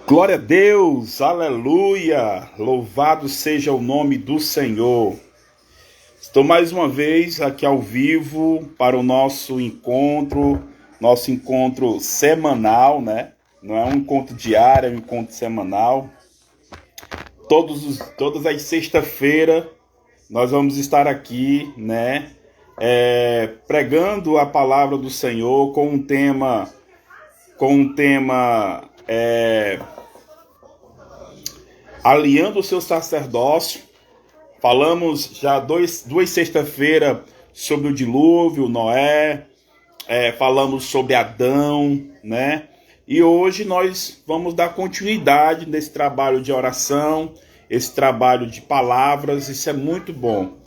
Glória a Deus, aleluia, louvado seja o nome do Senhor. Estou mais uma vez aqui ao vivo para o nosso encontro semanal, né? Não é um encontro diário, é um encontro semanal. Todas as sextas-feiras nós vamos estar aqui, né? Pregando a palavra do Senhor com um tema alinhando o seu sacerdócio. Falamos já duas sextas-feiras sobre o dilúvio, Noé, falamos sobre Adão, né? E hoje nós vamos dar continuidade nesse trabalho de oração, esse trabalho de palavras, isso é muito bom.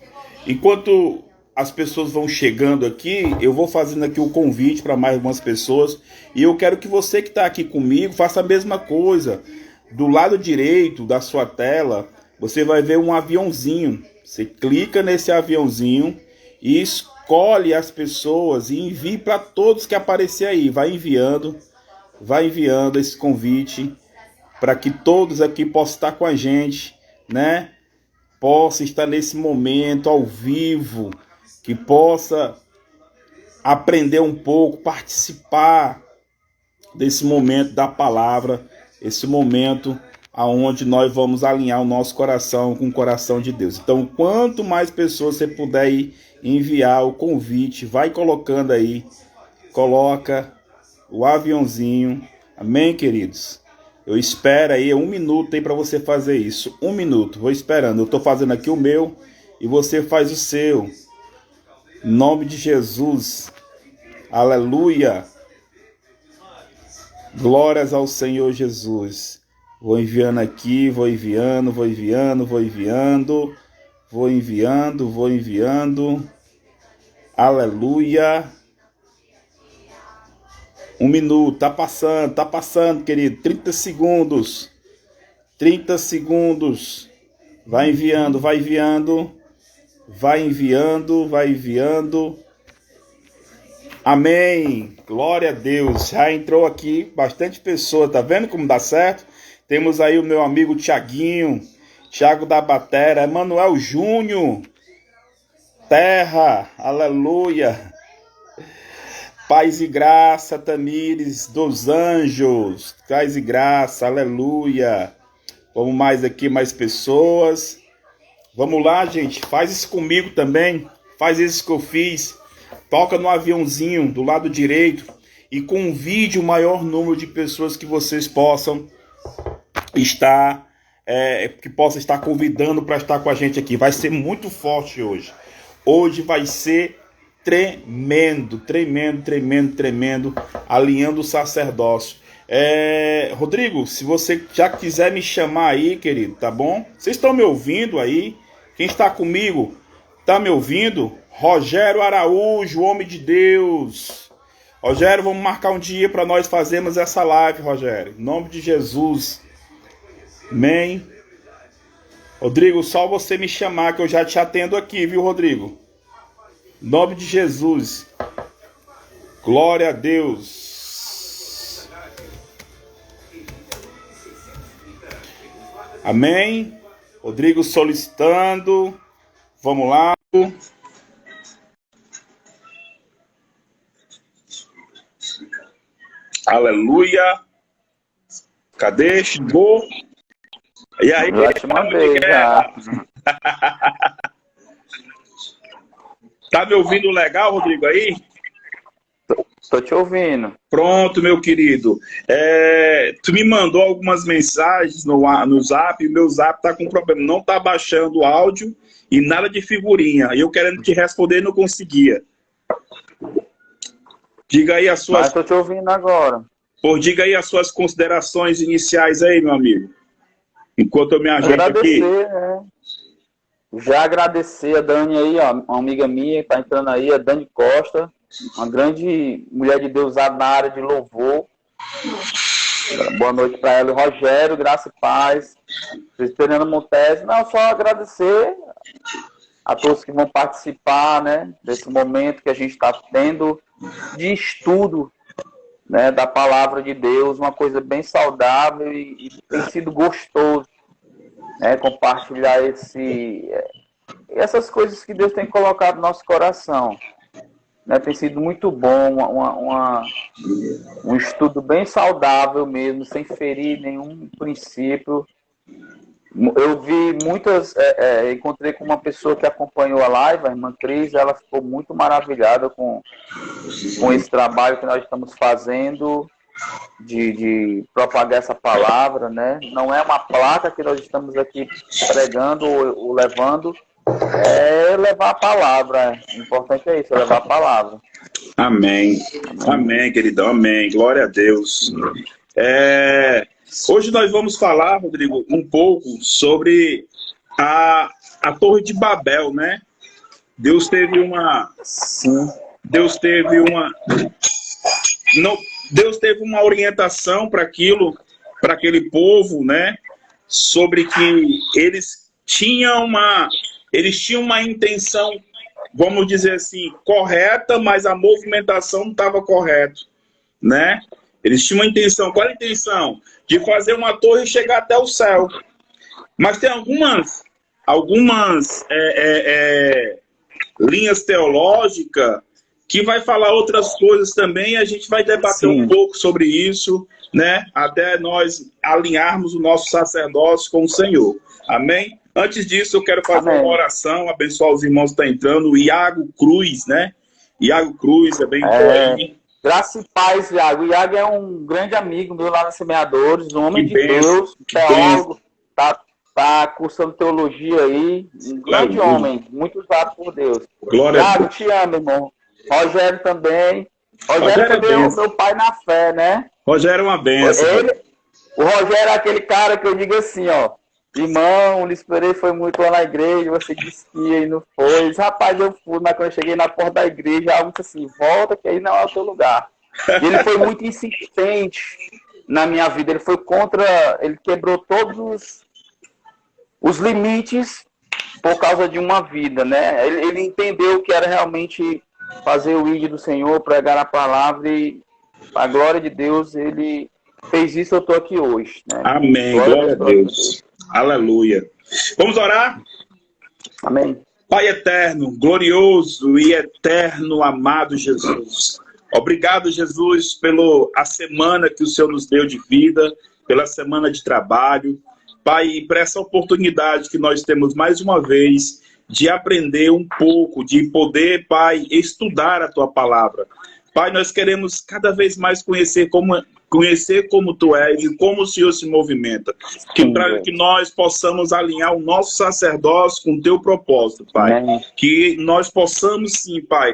Enquanto as pessoas vão chegando aqui, eu vou fazendo aqui o convite para mais algumas pessoas, e eu quero que você que está aqui comigo faça a mesma coisa. Do lado direito da sua tela, você vai ver um aviãozinho. Você clica nesse aviãozinho e escolhe as pessoas e envie para todos que aparecer aí. Vai enviando esse convite para que todos aqui possam estar com a gente, né? Possa estar nesse momento ao vivo, que possa aprender um pouco, participar desse momento da palavra, esse momento aonde nós vamos alinhar o nosso coração com o coração de Deus. Então, quanto mais pessoas você puder enviar o convite, vai colocando aí, coloca o aviãozinho. Amém, queridos? Eu espero aí 1 minuto aí para você fazer isso. 1 minuto, vou esperando. Eu estou fazendo aqui o meu e você faz o seu. Em nome de Jesus. Aleluia. Glórias ao Senhor Jesus. Vou enviando aqui, vou enviando. Aleluia. 1 minuto, tá passando, querido. 30 segundos. 30 segundos. Vai enviando. Amém. Glória a Deus. Já entrou aqui bastante pessoa. Tá vendo como dá certo? Temos aí o meu amigo Tiaguinho, Thiago da Batera, Emanuel Júnior, Terra, aleluia. Paz e graça, Tamires dos Anjos, paz e graça, aleluia. Vamos mais aqui, mais pessoas. Vamos lá, gente, faz isso comigo também. Faz isso que eu fiz. Toca no aviãozinho do lado direito e convide o maior número de pessoas que vocês possam estar, que possa estar convidando para estar com a gente aqui. Vai ser muito forte hoje. Hoje vai ser tremendo, alinhando o sacerdócio. Rodrigo, se você já quiser me chamar aí, querido, tá bom? Vocês estão me ouvindo aí? Quem está comigo, tá me ouvindo? Rogério Araújo, homem de Deus. Rogério, vamos marcar um dia para nós fazermos essa live, Rogério. Em nome de Jesus. Amém. Rodrigo, só você me chamar que eu já te atendo aqui, viu, Rodrigo? Em nome de Jesus. Glória a Deus. Amém. Rodrigo solicitando. Vamos lá. Aleluia. Cadê? Chegou. E aí, já te mandei, já. Tá me ouvindo legal, Rodrigo, aí? Tô te ouvindo. Pronto, meu querido. Tu me mandou algumas mensagens no Zap, e o meu Zap tá com problema. Não tá baixando o áudio e nada de figurinha. E eu querendo te responder, não conseguia. Diga aí as suas... Mas tô te ouvindo agora. Diga aí as suas considerações iniciais aí, meu amigo. Enquanto eu me ajeito aqui. Né? Já agradecer a Dani aí, ó, uma amiga minha que tá entrando aí, a Dani Costa, uma grande mulher de Deus na área de louvor. Boa noite para ela. Rogério, graça e paz. Fernando Montes. Não, só agradecer a todos que vão participar, né, desse momento que a gente está tendo de estudo né, da palavra de Deus, uma coisa bem saudável e tem sido gostoso, né, compartilhar essas coisas que Deus tem colocado no nosso coração. Né, tem sido muito bom, um estudo bem saudável mesmo, sem ferir nenhum princípio. Eu vi encontrei com uma pessoa que acompanhou a live, a irmã Cris, ela ficou muito maravilhada com esse trabalho que nós estamos fazendo de propagar essa palavra, né? Não é uma placa que nós estamos aqui pregando ou levando, é levar a palavra. O importante é isso, é levar a palavra. Amém. Amém, queridão. Amém. Glória a Deus. Hoje nós vamos falar, Rodrigo, um pouco sobre a Torre de Babel, né? Deus teve uma orientação para aquele povo, né? Sobre que eles tinham uma intenção, vamos dizer assim, correta, mas a movimentação não estava correta, né? Eles tinham uma intenção. Qual a intenção? De fazer uma torre e chegar até o céu. Mas tem algumas linhas teológicas que vai falar outras coisas também, e a gente vai debater um pouco sobre isso, né? Até nós alinharmos o nosso sacerdócio com o Senhor. Amém? Antes disso, eu quero fazer uma oração, abençoar os irmãos que estão entrando. O Iago Cruz, né? Iago Cruz, é bem aí. Graça e paz, Iago. O Iago é um grande amigo meu lá na Semeadores, um homem de Deus, teólogo, tá cursando teologia aí, um grande homem, muito usado por Deus. Glória Iago, a Deus. Te amo, irmão. Rogério também. Rogério também é o meu pai na fé, né? Rogério é uma benção. O Rogério é aquele cara que eu digo assim, ó. Irmão, lhe esperei, foi muito lá na igreja, você disse que ia e não foi. Rapaz, eu fui, mas quando eu cheguei na porta da igreja, algo assim, volta que aí não é o teu lugar. E ele foi muito insistente na minha vida, ele quebrou todos os limites por causa de uma vida, né? Ele entendeu que era realmente fazer o ID do Senhor, pregar a palavra e a glória de Deus, ele fez isso, eu estou aqui hoje. Né? Amém, glória a Deus. Aleluia. Vamos orar? Amém. Pai eterno, glorioso e eterno, amado Jesus. Obrigado, Jesus, pela semana que o Senhor nos deu de vida, pela semana de trabalho. Pai, por essa oportunidade que nós temos mais uma vez de aprender um pouco, de poder, Pai, estudar a Tua palavra. Pai, nós queremos cada vez mais conhecer como Tu és e como o Senhor se movimenta. Para que nós possamos alinhar o nosso sacerdócio com o Teu propósito, Pai. Amém. Que nós possamos, sim, Pai,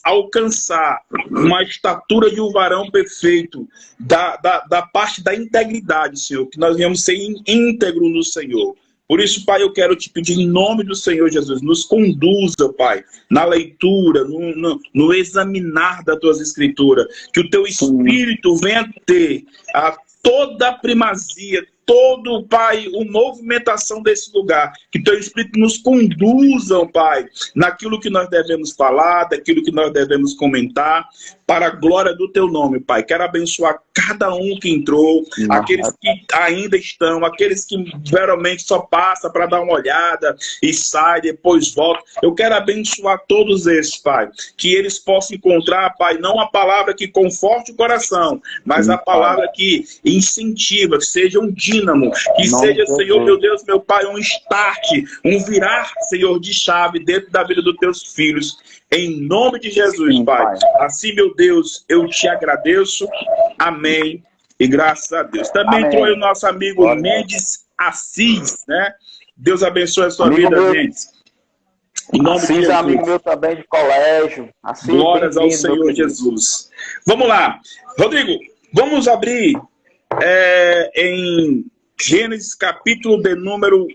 alcançar uma estatura de um varão perfeito da parte da integridade, Senhor. Que nós venhamos ser íntegros no Senhor. Por isso, Pai, eu quero te pedir em nome do Senhor Jesus, nos conduza, Pai, na leitura, no examinar das tuas escrituras, que o teu Espírito venha ter toda a primazia, todo, Pai, a movimentação desse lugar, que teu Espírito nos conduza, Pai, naquilo que nós devemos falar, daquilo que nós devemos comentar, para a glória do teu nome, Pai. Quero abençoar cada um que entrou, aqueles que ainda estão, aqueles que geralmente só passa para dar uma olhada e sai, depois volta. Eu quero abençoar todos esses, Pai, que eles possam encontrar, Pai, não a palavra que conforte o coração, mas a palavra que incentiva, que seja um dínamo, que seja, Senhor, meu Deus, meu Pai, um start, um virar, Senhor, de chave dentro da vida dos teus filhos. Em nome de Jesus, Pai. Assim, meu Deus, eu te agradeço. Amém. E graças a Deus. Também entrou aí o nosso amigo Mendes Assis, né? Deus abençoe a sua vida, Mendes. Em nome de Jesus. Amigo meu também de colégio. Assis, glórias ao Senhor Jesus. Vamos lá. Rodrigo, vamos abrir em Gênesis capítulo de número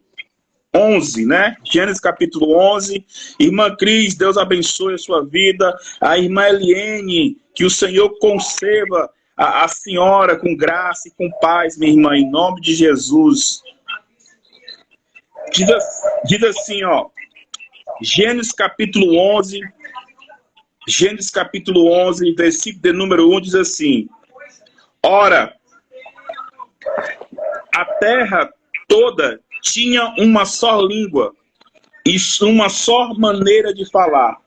11, né? Gênesis capítulo 11. Irmã Cris, Deus abençoe a sua vida. A irmã Eliene, que o Senhor conceda a senhora com graça e com paz, minha irmã, em nome de Jesus. Diz assim, ó. Gênesis capítulo 11, versículo de número 1 diz assim: Ora, a terra toda tinha uma só língua e uma só maneira de falar.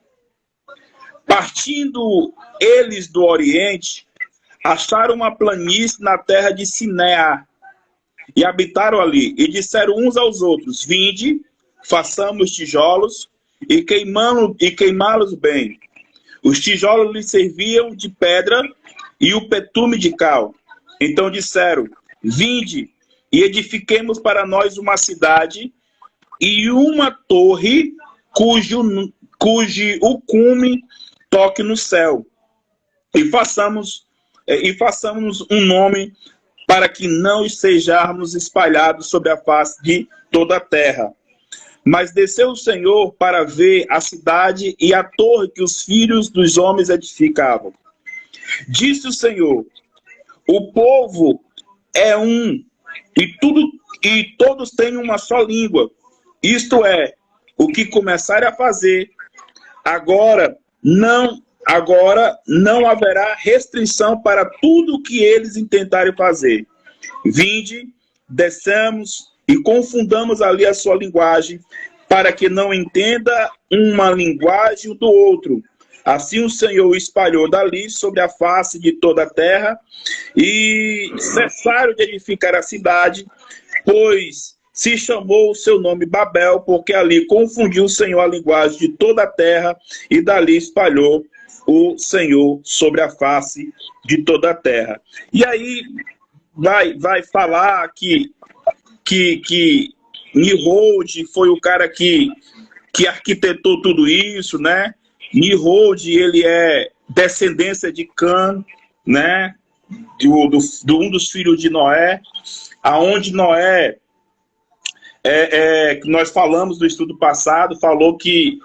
Partindo eles do Oriente, acharam uma planície na terra de Sinear e habitaram ali. E disseram uns aos outros: vinde, façamos tijolos e queimá-los bem. Os tijolos lhes serviam de pedra e o betume de cal. Então disseram: vinde e edifiquemos para nós uma cidade e uma torre cujo o cume toque no céu. E façamos um nome para que não estejamos espalhados sobre a face de toda a terra. Mas desceu o Senhor para ver a cidade e a torre que os filhos dos homens edificavam. Disse o Senhor: o povo é um, e todos têm uma só língua. Isto é, o que começarem a fazer, agora não haverá restrição para tudo o que eles intentarem fazer. Vinde, desçamos e confundamos ali a sua linguagem, para que não entenda uma linguagem do outro. Assim o Senhor o espalhou dali sobre a face de toda a terra, e cessaram de edificar a cidade, pois se chamou o seu nome Babel, porque ali confundiu o Senhor a linguagem de toda a terra, e dali espalhou o Senhor sobre a face de toda a terra. E aí vai falar que Nimrod foi o cara que arquitetou tudo isso, né? Nimrod, ele é descendência de Cã, né? Um dos filhos de Noé, aonde Noé, que nós falamos no estudo passado, falou que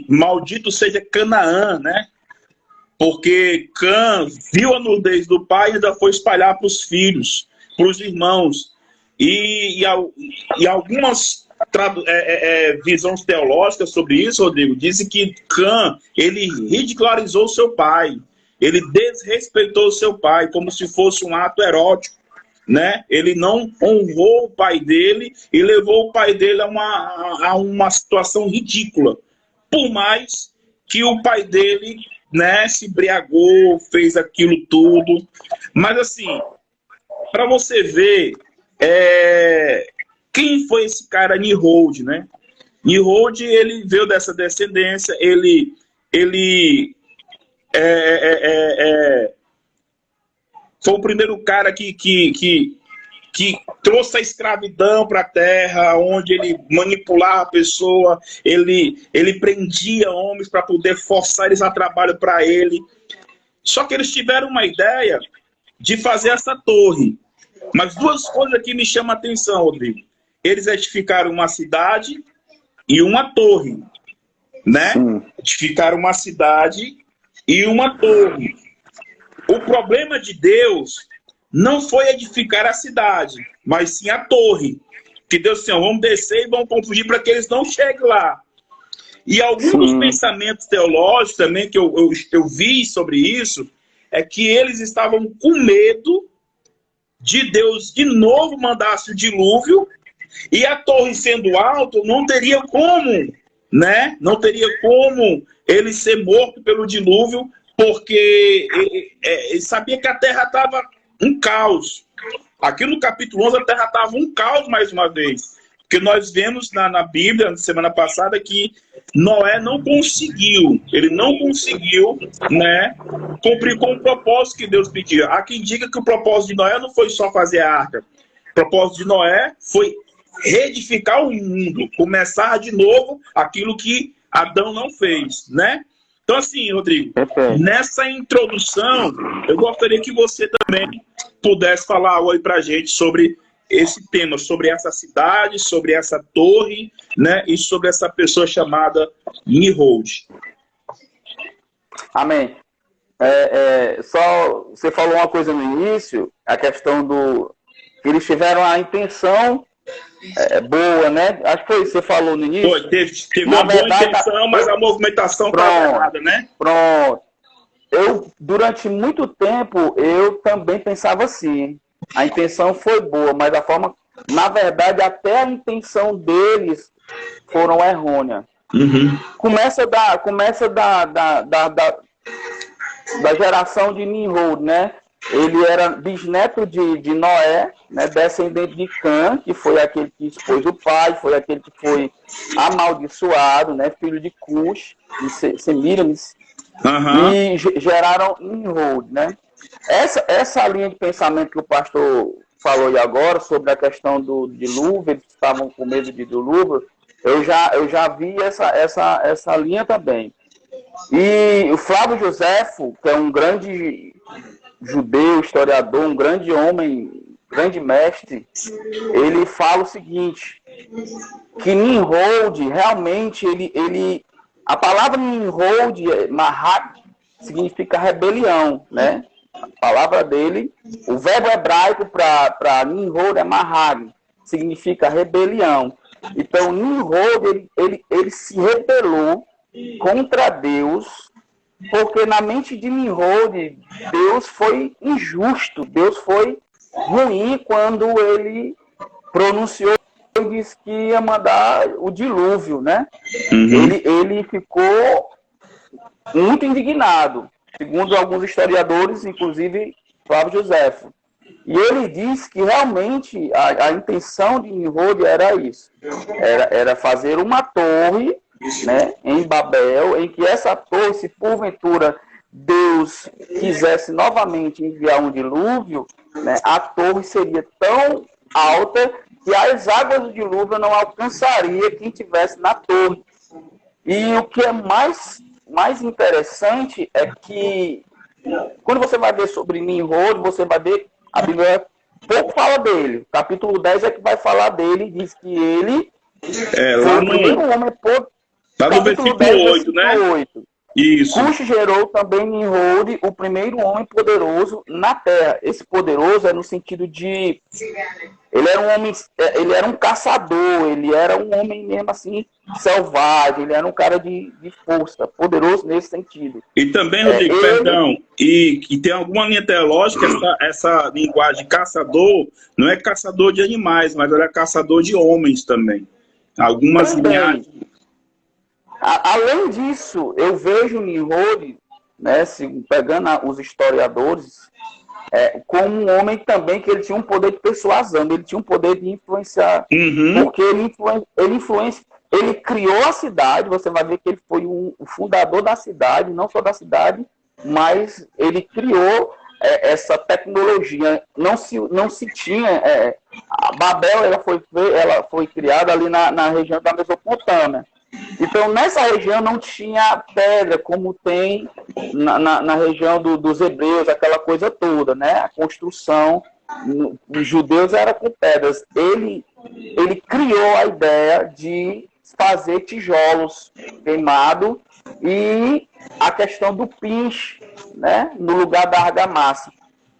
maldito seja Canaã, né? Porque Cã viu a nudez do pai e ainda foi espalhar para os filhos, para os irmãos. E algumas visões teológicas sobre isso, Rodrigo, dizem que Cã, ele ridicularizou seu pai, ele desrespeitou seu pai, como se fosse um ato erótico, né? Ele não honrou o pai dele e levou o pai dele a uma situação ridícula, por mais que o pai dele, né, se embriagou, fez aquilo tudo. Mas assim, para você ver quem foi esse cara Nimrod, né? Nimrod, ele veio dessa descendência, ele foi o primeiro cara que trouxe a escravidão para a terra, onde ele manipulava a pessoa, ele prendia homens para poder forçar eles a trabalho para ele. Só que eles tiveram uma ideia de fazer essa torre. Mas duas coisas aqui me chamam a atenção, Rodrigo. Eles edificaram uma cidade e uma torre, né? Edificaram uma cidade e uma torre. O problema de Deus não foi edificar a cidade, mas sim a torre. Que Deus disse, vamos descer e vamos confundir para que eles não cheguem lá. E alguns dos pensamentos teológicos também que eu vi sobre isso, é que eles estavam com medo de Deus de novo mandasse o dilúvio, e a torre sendo alta, não teria como, né? Não teria como ele ser morto pelo dilúvio, porque ele sabia que a terra estava um caos. Aqui no capítulo 11, a terra estava um caos mais uma vez. Porque nós vemos na Bíblia, na semana passada, que Noé não conseguiu, né, cumprir com o propósito que Deus pedia. Há quem diga que o propósito de Noé não foi só fazer a arca. O propósito de Noé foi reedificar o mundo, começar de novo aquilo que Adão não fez, né? Então, assim, Rodrigo, nessa introdução, eu gostaria que você também pudesse falar oi pra gente sobre esse tema, sobre essa cidade, sobre essa torre, né, e sobre essa pessoa chamada Nimrod. Amém. Só você falou uma coisa no início, a questão do que eles tiveram a intenção boa, né? Acho que foi isso que você falou no início. Teve uma boa intenção, mas a movimentação estava errada, né? Pronto. durante muito tempo, eu também pensava assim. A intenção foi boa, mas a forma, na verdade, até a intenção deles foram errôneas. Uhum. Começa da geração de Nimrod, né? Ele era bisneto de Noé, né? Descendente de Cã, que foi aquele que expôs o pai, foi aquele que foi amaldiçoado, né? Filho de Cush, de Semiramis, e geraram Nimrod, né? Essa linha de pensamento que o pastor falou aí agora, sobre a questão do dilúvio, eles estavam com medo de dilúvio, eu já vi essa linha também. E o Flávio Joséfo, que é um grande judeu, historiador, um grande homem, grande mestre, ele fala o seguinte, que Nimrod, realmente, a palavra Nimrod, Mahak, significa rebelião, né? A palavra dele, o verbo hebraico para Nimrod é Mahag, significa rebelião. Então, Nimrod, ele se rebelou contra Deus, porque na mente de Nimrod, Deus foi injusto, Deus foi ruim quando ele pronunciou e disse que ia mandar o dilúvio, né? Uhum. Ele ficou muito indignado, segundo alguns historiadores, inclusive Flávio Joséfo. E ele diz que realmente a intenção de Nimrod era isso, era fazer uma torre, né, em Babel, em que essa torre, se porventura Deus quisesse novamente enviar um dilúvio, né, a torre seria tão alta que as águas do dilúvio não alcançaria quem estivesse na torre. E o que é mais interessante é que quando você vai ver sobre Nimrod, você vai ver, a Bíblia pouco fala dele. Capítulo 10 é que vai falar dele, diz que ele foi o primeiro homem por... Tá no versículo 8, né? 8. Isso. Cush gerou também Nimrod, o primeiro homem poderoso na terra. Esse poderoso é no sentido de... Ele era um homem, ele era um caçador, ele era um homem mesmo assim, selvagem, ele era um cara de força, poderoso nesse sentido. E também, Rodrigo, perdão, e tem alguma linha teológica, essa linguagem caçador, não é caçador de animais, mas ele é caçador de homens também. Algumas linhagens. Além disso, eu vejo Nimrod, né, pegando os historiadores, como um homem também que ele tinha um poder de persuasão, ele tinha um poder de influenciar, porque ele criou a cidade, você vai ver que ele foi o fundador da cidade, não só da cidade, mas ele criou essa tecnologia, não se tinha, a Babel ela foi criada ali na região da Mesopotâmia. Então, nessa região não tinha pedra, como tem na região dos hebreus, aquela coisa toda, né? A construção dos judeus era com pedras. Ele criou a ideia de fazer tijolos queimados e a questão do pinche, né? No lugar da argamassa.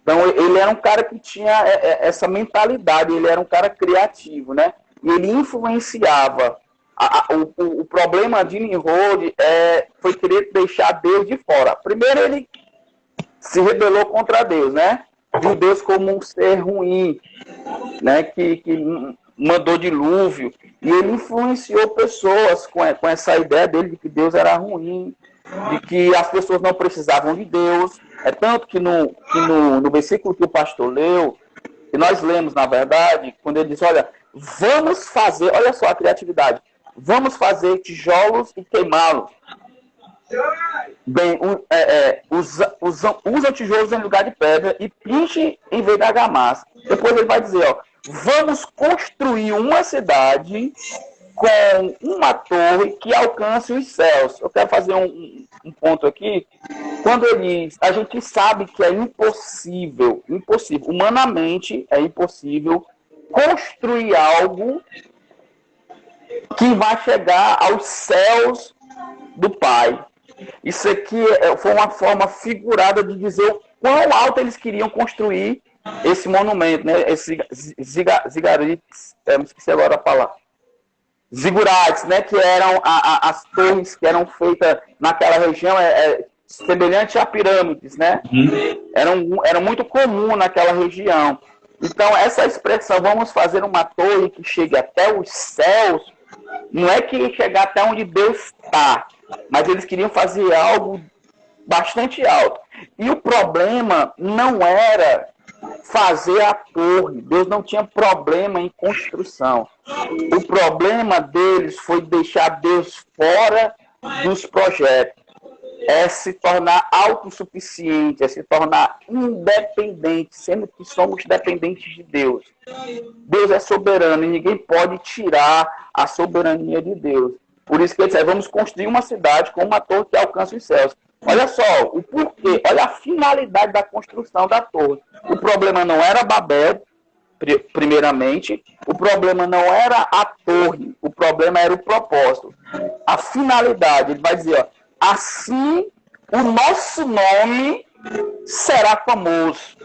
Então, ele era um cara que tinha essa mentalidade, ele era um cara criativo, né? E ele influenciava. O problema de Nimrod foi querer deixar Deus de fora. Primeiro, ele se rebelou contra Deus, né? Viu Deus como um ser ruim, né? Que mandou dilúvio. E ele influenciou pessoas com essa ideia dele de que Deus era ruim, de que as pessoas não precisavam de Deus. É tanto que no versículo que o pastor leu, que nós lemos, na verdade, quando ele diz, olha, vamos fazer, olha só a criatividade, vamos fazer tijolos e queimá-los. Bem, usam tijolos em lugar de pedra e pinche em vez da argamassa. Depois ele vai dizer, ó, vamos construir uma cidade com uma torre que alcance os céus. Eu quero fazer um ponto aqui. Quando ele diz, a gente sabe que é impossível, humanamente é impossível construir algo que vai chegar aos céus do Pai. Isso aqui foi uma forma figurada de dizer o quão alto eles queriam construir esse monumento, né? Esse zigarates, esqueci agora a palavra. Zigurates, né? Que eram as torres que eram feitas naquela região, semelhante a pirâmides, né? Era muito comum naquela região. Então, essa expressão, vamos fazer uma torre que chegue até os céus, não é que chegar até onde Deus está, mas eles queriam fazer algo bastante alto. E o problema não era fazer a torre. Deus não tinha problema em construção. O problema deles foi deixar Deus fora dos projetos. É se tornar autossuficiente, é se tornar independente, sendo que somos dependentes de Deus. Deus é soberano e ninguém pode tirar a soberania de Deus. Por isso que ele disse, vamos construir uma cidade com uma torre que alcance os céus. Olha só, o porquê, olha a finalidade da construção da torre. O problema não era Babel, primeiramente, o problema não era a torre, o problema era o propósito. A finalidade, ele vai dizer, ó, assim o nosso nome será famoso.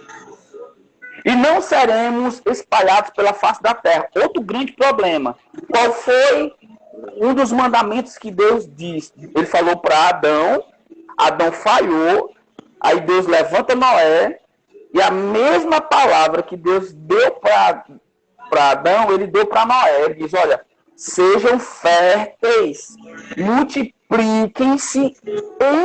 E não seremos espalhados pela face da terra. Outro grande problema. Qual foi um dos mandamentos que Deus disse? Ele falou para Adão, Adão falhou, aí Deus levanta Noé, e a mesma palavra que Deus deu para Adão, ele deu para Noé. Ele diz, olha, sejam férteis, multipliquem-se,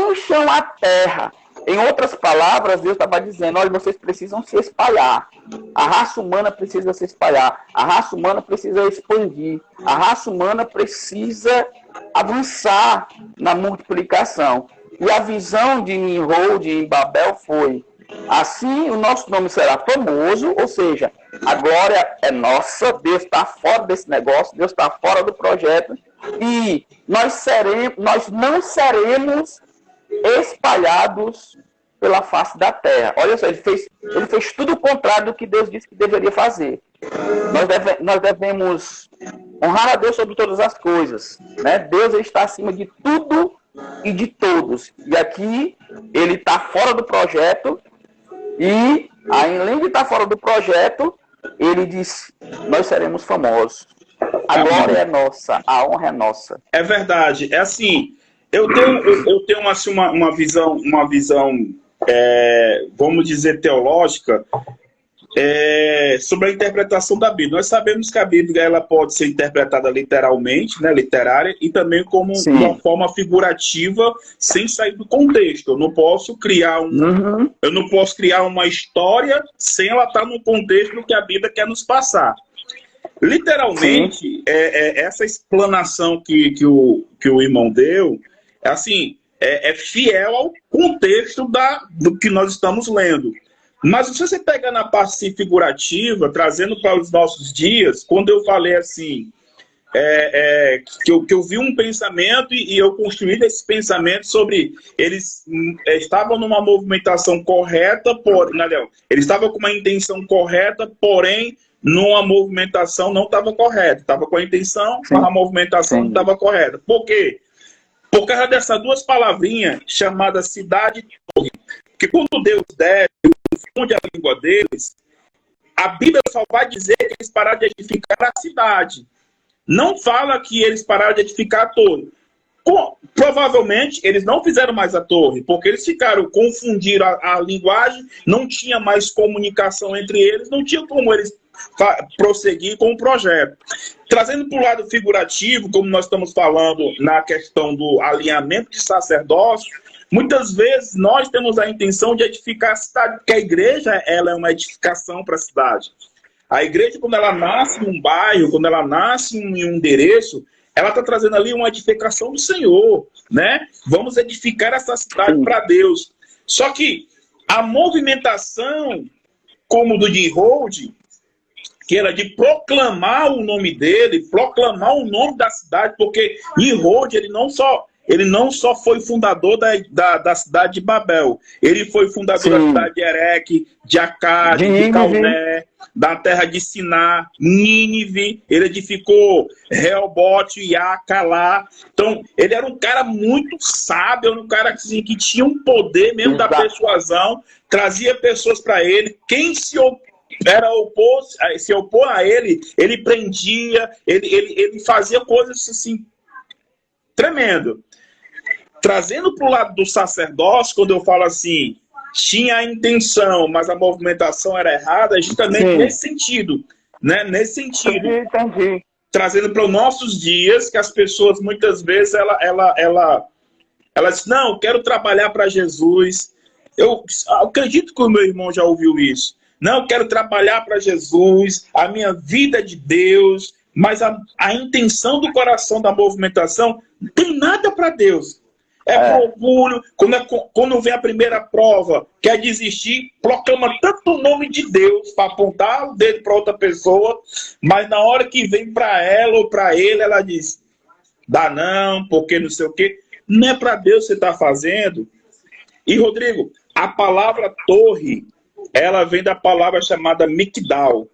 encham a terra. Em outras palavras, Deus estava dizendo, olha, vocês precisam se espalhar. A raça humana precisa se espalhar. A raça humana precisa expandir. A raça humana precisa avançar na multiplicação. E a visão de Nimrod em Babel foi, assim o nosso nome será famoso, ou seja, a glória é nossa, Deus está fora desse negócio, Deus está fora do projeto, e nós não seremos espalhados pela face da terra. Olha só, ele fez tudo o contrário do que Deus disse que deveria fazer. Nós devemos honrar a Deus sobre todas as coisas, né? Deus está acima de tudo e de todos. E aqui ele está fora do projeto e, além de estar fora do projeto, ele diz, nós seremos famosos. A glória é nossa, a honra é nossa. É verdade. É assim, eu tenho assim, uma visão, vamos dizer, teológica, sobre a interpretação da Bíblia. Nós sabemos que a Bíblia ela pode ser interpretada literalmente, né, literária, e também como uma forma figurativa, sem sair do contexto. Eu não posso criar eu não posso criar uma história sem ela estar no contexto que a Bíblia quer nos passar. Literalmente, essa explanação que o irmão deu, assim, é fiel ao contexto do que nós estamos lendo. Mas se você pegar na parte figurativa, trazendo para os nossos dias, quando eu falei assim, que eu vi um pensamento e eu construí esse pensamento sobre eles estavam numa movimentação correta, eles estavam com uma intenção correta, porém numa movimentação não estava correta. Estava com a intenção, mas a movimentação não estava correta. Por quê? Por causa dessas duas palavrinhas chamadas cidade e torre. Porque quando Deus desce, confunde a língua deles, a Bíblia só vai dizer que eles pararam de edificar a cidade. Não fala que eles pararam de edificar a torre. Provavelmente eles não fizeram mais a torre, porque eles confundiram a linguagem, não tinha mais comunicação entre eles, não tinha como eles prosseguir com o projeto. Trazendo para o lado figurativo, como nós estamos falando na questão do alinhamento de sacerdócio, muitas vezes nós temos a intenção de edificar a cidade, porque a igreja ela é uma edificação para a cidade. A igreja, quando ela nasce em um bairro, quando ela nasce em um endereço, ela está trazendo ali uma edificação do Senhor, né? Vamos edificar essa cidade para Deus. Só que a movimentação, como do Nimrod, que era de proclamar o nome dele, proclamar o nome da cidade, porque Nimrod, ele não só foi fundador da cidade de Babel, ele foi fundador da cidade de Ereque, de Acade, de Calné, da terra de Siná, Nínive, ele edificou Reobote, Iaca lá. Então, ele era um cara muito sábio, um cara assim, que tinha um poder mesmo da persuasão, trazia pessoas para ele. Quem se opor a ele, ele prendia, ele fazia coisas assim, tremendo. trazendo para o lado do sacerdócio, quando eu falo assim, tinha a intenção, mas a movimentação era errada, justamente nesse sentido, né? Nesse sentido. Entendi. Trazendo para os nossos dias, que as pessoas muitas vezes ela diz, não, quero trabalhar para Jesus. Eu acredito que o meu irmão já ouviu isso. Não, quero trabalhar para Jesus, a minha vida é de Deus, mas a intenção do coração da movimentação não tem nada para Deus. É por orgulho, quando vem a primeira prova, quer desistir, proclama tanto o nome de Deus para apontar o dedo para outra pessoa, mas na hora que vem para ela ou para ele, ela diz, dá não, porque não sei o quê. Não é para Deus que você está fazendo. E, Rodrigo, a palavra torre, ela vem da palavra chamada Migdal.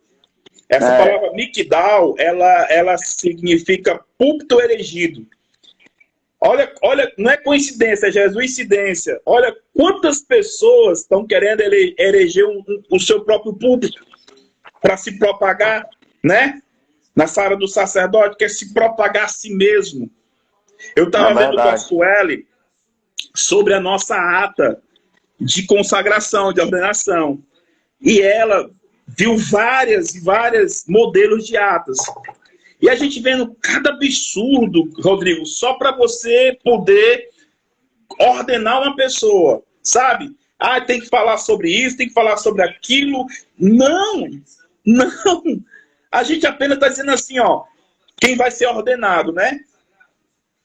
Essa palavra Migdal, ela significa púlpito erigido. Olha, não é coincidência, é jesuicidência. Olha quantas pessoas estão querendo eleger o seu próprio púlpito para se propagar, né? Na sala do sacerdote, quer se propagar a si mesmo. Eu estava vendo com a Sueli sobre a nossa ata de consagração, de ordenação. E ela viu vários modelos de atas. E a gente vendo cada absurdo, Rodrigo, só para você poder ordenar uma pessoa, sabe? Ah, tem que falar sobre isso, tem que falar sobre aquilo. Não! A gente apenas está dizendo assim, ó, quem vai ser ordenado, né?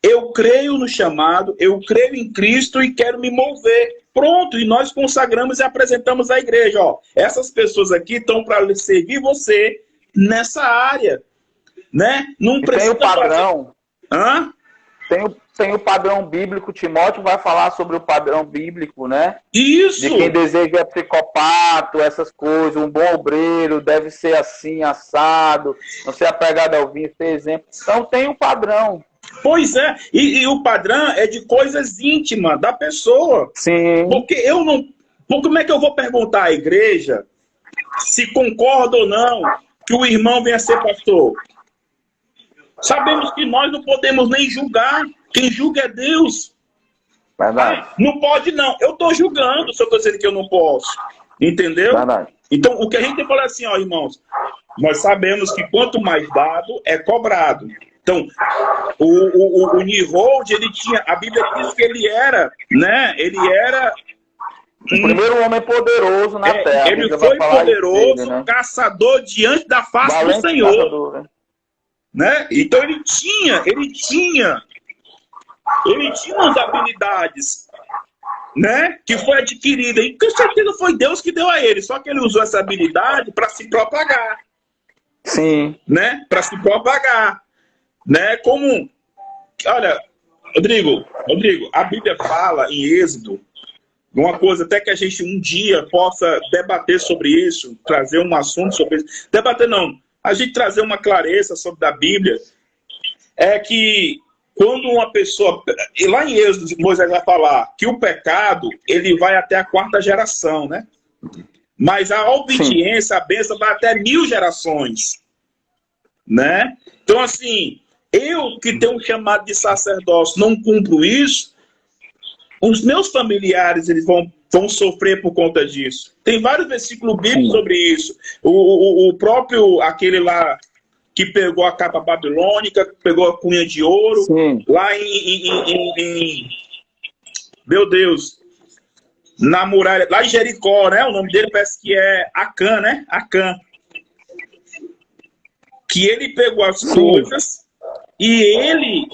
Eu creio no chamado, eu creio em Cristo e quero me mover. Pronto, e nós consagramos e apresentamos à igreja, ó. Essas pessoas aqui estão para servir você nessa área. Né? Não precisa tem o padrão. Hã? Tem o padrão bíblico. Timóteo vai falar sobre o padrão bíblico, né? Isso. De quem deseja psicopata, essas coisas. Um bom obreiro deve ser assim, assado, não ser apegado ao vinho, ser exemplo. Então tem o padrão. Pois é, e o padrão é de coisas íntimas da pessoa. Sim. Porque eu não. Como é que eu vou perguntar à igreja se concorda ou não que o irmão venha ser pastor? Sabemos que nós não podemos nem julgar. Quem julga é Deus. Verdade. Não pode, não. Eu estou julgando se eu estou dizendo que eu não posso. Entendeu? Verdade. Então, o que a gente tem que falar assim, ó, irmãos, nós sabemos que quanto mais dado, é cobrado. Então, o Nimrod, ele tinha, a Bíblia diz que ele era, né? Ele era o primeiro homem poderoso na terra. Ele foi poderoso, dele, né? Caçador diante da face Valente do Senhor. Caçador, né? Então ele tinha umas habilidades, né? Que foi adquirida. E com certeza foi Deus que deu a ele. Só que ele usou essa habilidade para se propagar. Sim. Né? Para se propagar. Né? Como... Olha, Rodrigo, a Bíblia fala em Êxodo uma coisa até que a gente um dia possa debater sobre isso, trazer um assunto sobre isso. Debater não, a gente trazer uma clareza sobre a Bíblia, é que quando uma pessoa... E lá em Êxodo, Moisés vai falar que o pecado, ele vai até a 4ª geração, né? Mas a obediência, a bênção, vai até 1000 gerações. Né? Então, assim, eu que tenho um chamado de sacerdócio, não cumpro isso, os meus familiares eles vão sofrer por conta disso. Tem vários versículos bíblicos sobre isso. O próprio, aquele lá que pegou a capa babilônica, pegou a cunha de ouro, lá em meu Deus, na muralha, lá em Jericó, né? O nome dele parece que é Acã, né? Acã. Que ele pegou as coisas e ele...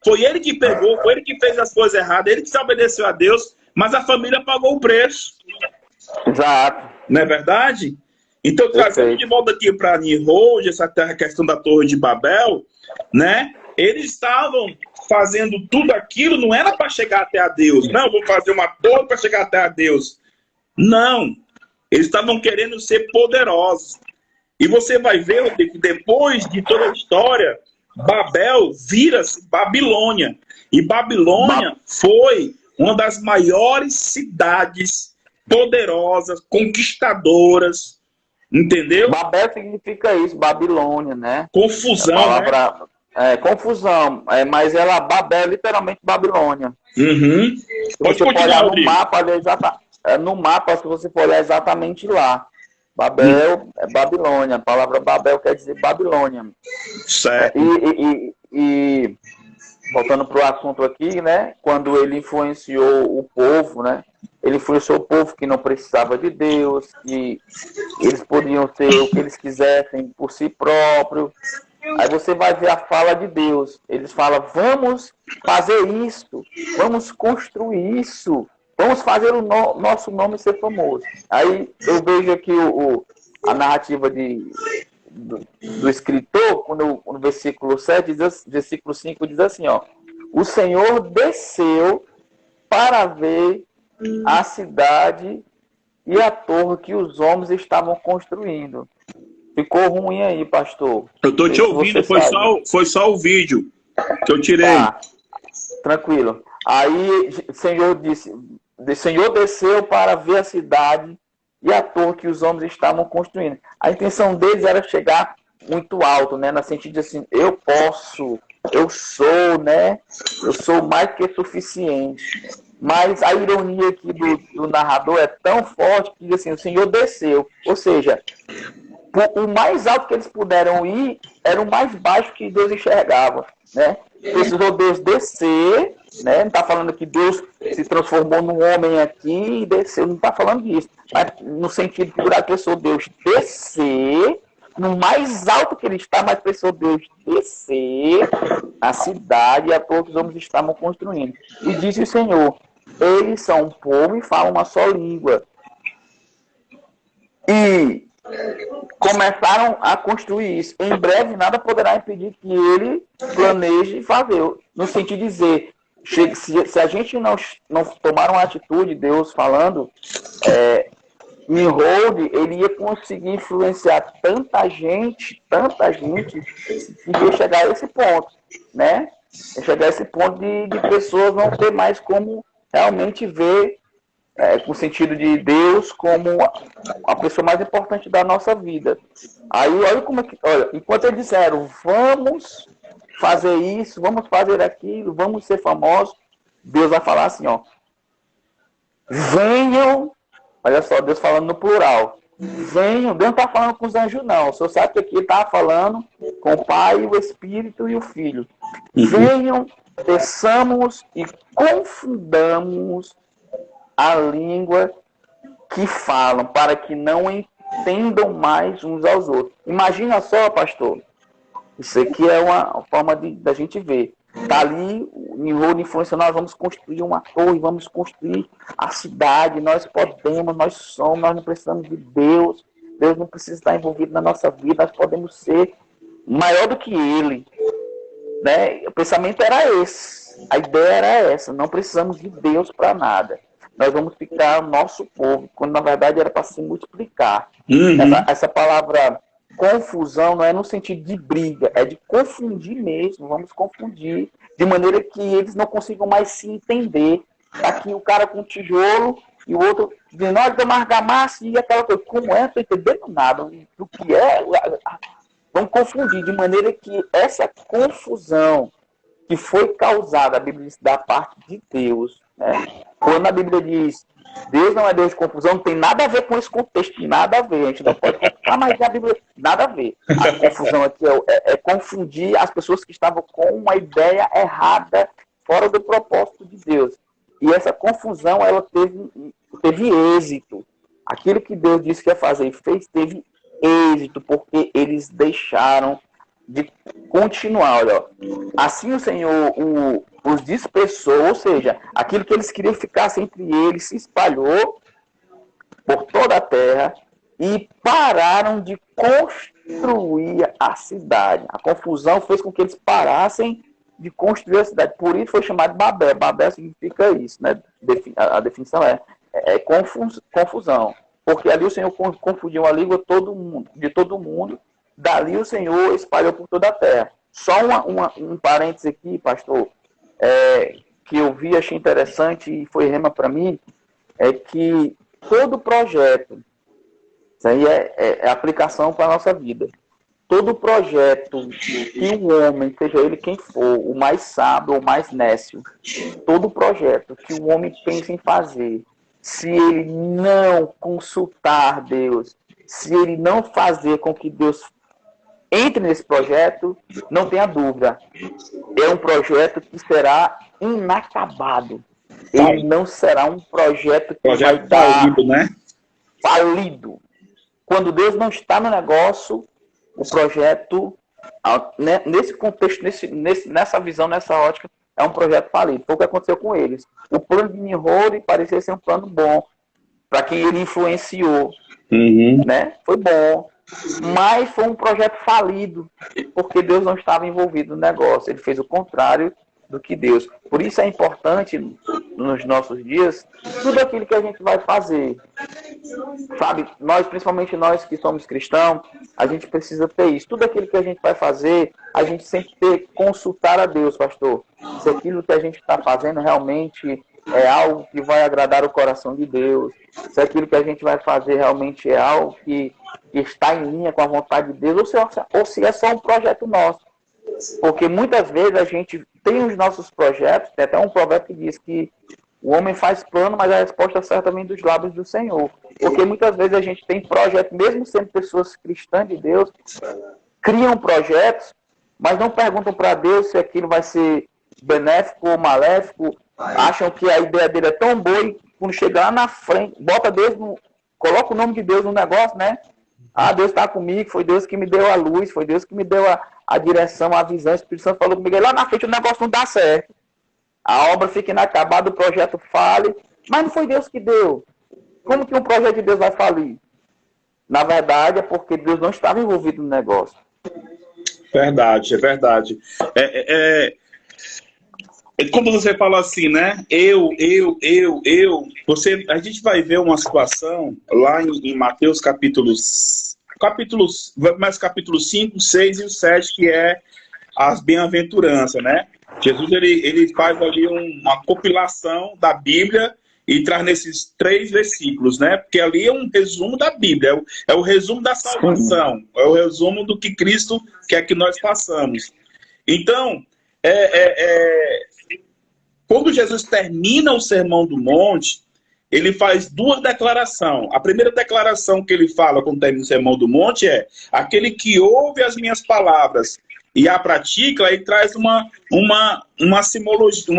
foi ele que pegou, foi ele que fez as coisas erradas, ele que se obedeceu a Deus, mas a família pagou o preço. Exato. Não é verdade? Então, trazendo de volta aqui para Nimrod, essa questão da Torre de Babel, né? Eles estavam fazendo tudo aquilo, não era para chegar até a Deus. Não, vou fazer uma torre para chegar até a Deus. Não. Eles estavam querendo ser poderosos. E você vai ver que depois de toda a história, Babel vira-se Babilônia. E Babilônia foi uma das maiores cidades poderosas, conquistadoras. Entendeu? Babel significa isso, Babilônia, né? Confusão, a palavra, né? confusão, mas ela, Babel, é literalmente Babilônia. Uhum. Pode Você pode continuar, olhar no Rodrigo. mapa, no mapa, se você for olhar exatamente lá. Babel é Babilônia. A palavra Babel quer dizer Babilônia. Certo. E voltando para o assunto aqui, né? Quando ele influenciou o povo, né? Ele influenciou o povo que não precisava de Deus, que eles podiam ser o que eles quisessem por si próprios. Aí você vai ver a fala de Deus. Eles falam, vamos fazer isso, vamos construir isso, vamos fazer o nosso nome ser famoso. Aí eu vejo aqui a narrativa do escritor, no versículo 7, versículo 5 diz assim, ó, o Senhor desceu para ver a cidade e a torre que os homens estavam construindo. Ficou ruim aí, pastor. Eu tô te ouvindo, foi só o vídeo que eu tirei. Tá, tranquilo. Aí o Senhor disse, o Senhor desceu para ver a cidade e a torre que os homens estavam construindo. A intenção deles era chegar muito alto, né? No sentido de assim, eu posso, eu sou, né? Eu sou mais que suficiente. Mas a ironia aqui do narrador é tão forte que diz assim, o Senhor desceu. Ou seja, o mais alto que eles puderam ir era o mais baixo que Deus enxergava, né? Precisou Deus descer, né? Não está falando que Deus se transformou num homem aqui e desceu, não está falando disso. Mas no sentido figurado, precisou Deus descer, no mais alto que ele está, mas precisou Deus descer a cidade e a torre que os homens estavam construindo. E disse o Senhor, eles são um povo e falam uma só língua. E começaram a construir isso. Em breve, nada poderá impedir que ele planeje fazer. No sentido de dizer, se a gente não tomar uma atitude, Deus falando, Nimrod, ele ia conseguir influenciar tanta gente, que ia chegar a esse ponto, né? Ia chegar a esse ponto de pessoas não ter mais como realmente ver com o sentido de Deus como a pessoa mais importante da nossa vida. Aí, olha como é que... Olha, enquanto eles disseram, vamos fazer isso, vamos fazer aquilo, vamos ser famosos, Deus vai falar assim, ó, venham, olha só, Deus falando no plural, venham, Deus não está falando com os anjos não, o senhor sabe que aqui ele está falando com o Pai, o Espírito e o Filho. Venham, desçamos e confundamos a língua que falam, para que não entendam mais uns aos outros. Imagina só, pastor, isso aqui é uma forma da gente ver. Está ali, o Nimrod influenciou, nós vamos construir uma torre, vamos construir a cidade, nós podemos, nós somos, nós não precisamos de Deus, Deus não precisa estar envolvido na nossa vida, nós podemos ser maior do que Ele. Né? O pensamento era esse, a ideia era essa, não precisamos de Deus para nada. Nós vamos ficar o nosso povo, quando na verdade era para se multiplicar. Essa palavra confusão não é no sentido de briga, é de confundir mesmo, vamos confundir, de maneira que eles não consigam mais se entender. Aqui o cara com tijolo e o outro dizendo, nós vamos argamassa e aquela coisa, como é? Não estou entendendo nada do que é. Vamos confundir, de maneira que essa confusão que foi causada, a Bíblia diz, da parte de Deus, né? Quando a Bíblia diz Deus não é Deus de confusão, não tem nada a ver com esse contexto, nada a ver, a gente não pode complicar, mas a Bíblia, nada a ver. A confusão aqui é confundir as pessoas que estavam com uma ideia errada, fora do propósito de Deus. E essa confusão, ela teve êxito. Aquilo que Deus disse que ia fazer e fez, teve êxito, porque eles deixaram de continuar. Olha, assim o Senhor os dispersou, ou seja, aquilo que eles queriam ficar entre eles se espalhou por toda a terra e pararam de construir a cidade. A confusão fez com que eles parassem de construir a cidade. Por isso foi chamado Babel. Babel significa isso, né? A definição é confusão. Porque ali o Senhor confundiu a língua de todo mundo. Dali o Senhor espalhou por toda a terra. Só um parênteses aqui, pastor, que eu vi, achei interessante e foi rema para mim, é que todo projeto, isso aí é aplicação para a nossa vida, todo projeto que o homem, seja ele quem for, o mais sábio ou o mais nécio, todo projeto que o homem pensa em fazer, se ele não consultar Deus, se ele não fazer com que Deus entre nesse projeto, não tenha dúvida, é um projeto que será inacabado. Ele não será um projeto que vai dar falido, né? Falido. Quando Deus não está no negócio, o projeto, nesse contexto, nessa visão, nessa ótica, é um projeto falido. Foi o que aconteceu com eles. O plano de Nimrod parecia ser um plano bom para quem ele influenciou. Né? Foi bom. Mas foi um projeto falido, porque Deus não estava envolvido no negócio. Ele fez o contrário do que Deus. Por isso é importante, nos nossos dias, tudo aquilo que a gente vai fazer. Sabe, nós, principalmente nós que somos cristãos, a gente precisa ter isso. Tudo aquilo que a gente vai fazer, a gente sempre ter que consultar a Deus, pastor. Se aquilo que a gente está fazendo realmente é algo que vai agradar o coração de Deus. Se aquilo que a gente vai fazer realmente é algo que está em linha com a vontade de Deus, ou se é só um projeto nosso. Porque muitas vezes a gente tem os nossos projetos, tem até um provérbio que diz que o homem faz plano, mas a resposta certa vem dos lábios do Senhor. Porque muitas vezes a gente tem projetos, mesmo sendo pessoas cristãs de Deus, criam projetos, mas não perguntam para Deus se aquilo vai ser benéfico ou maléfico, acham que a ideia dele é tão boa e quando chegar lá na frente, coloca o nome de Deus no negócio, né? Ah, Deus está comigo, foi Deus que me deu a luz, foi Deus que me deu a direção, a visão, o Espírito Santo falou comigo, e lá na frente o negócio não dá certo. A obra fica inacabada, o projeto fale, mas não foi Deus que deu. Como que um projeto de Deus vai falir? Na verdade, é porque Deus não estava envolvido no negócio. Verdade, é verdade. Quando você fala assim, né? A gente vai ver uma situação lá em Mateus capítulos 5, 6 e o 7, que é as bem-aventuranças, né? Jesus ele faz ali uma compilação da Bíblia e traz nesses 3 versículos, né? Porque ali é um resumo da Bíblia, é o resumo da salvação, é o resumo do que Cristo quer que nós façamos. Então, quando Jesus termina o Sermão do Monte, ele faz 2 declarações. A primeira declaração que ele fala quando termina o Sermão do Monte é: aquele que ouve as minhas palavras e a pratica, ele traz uma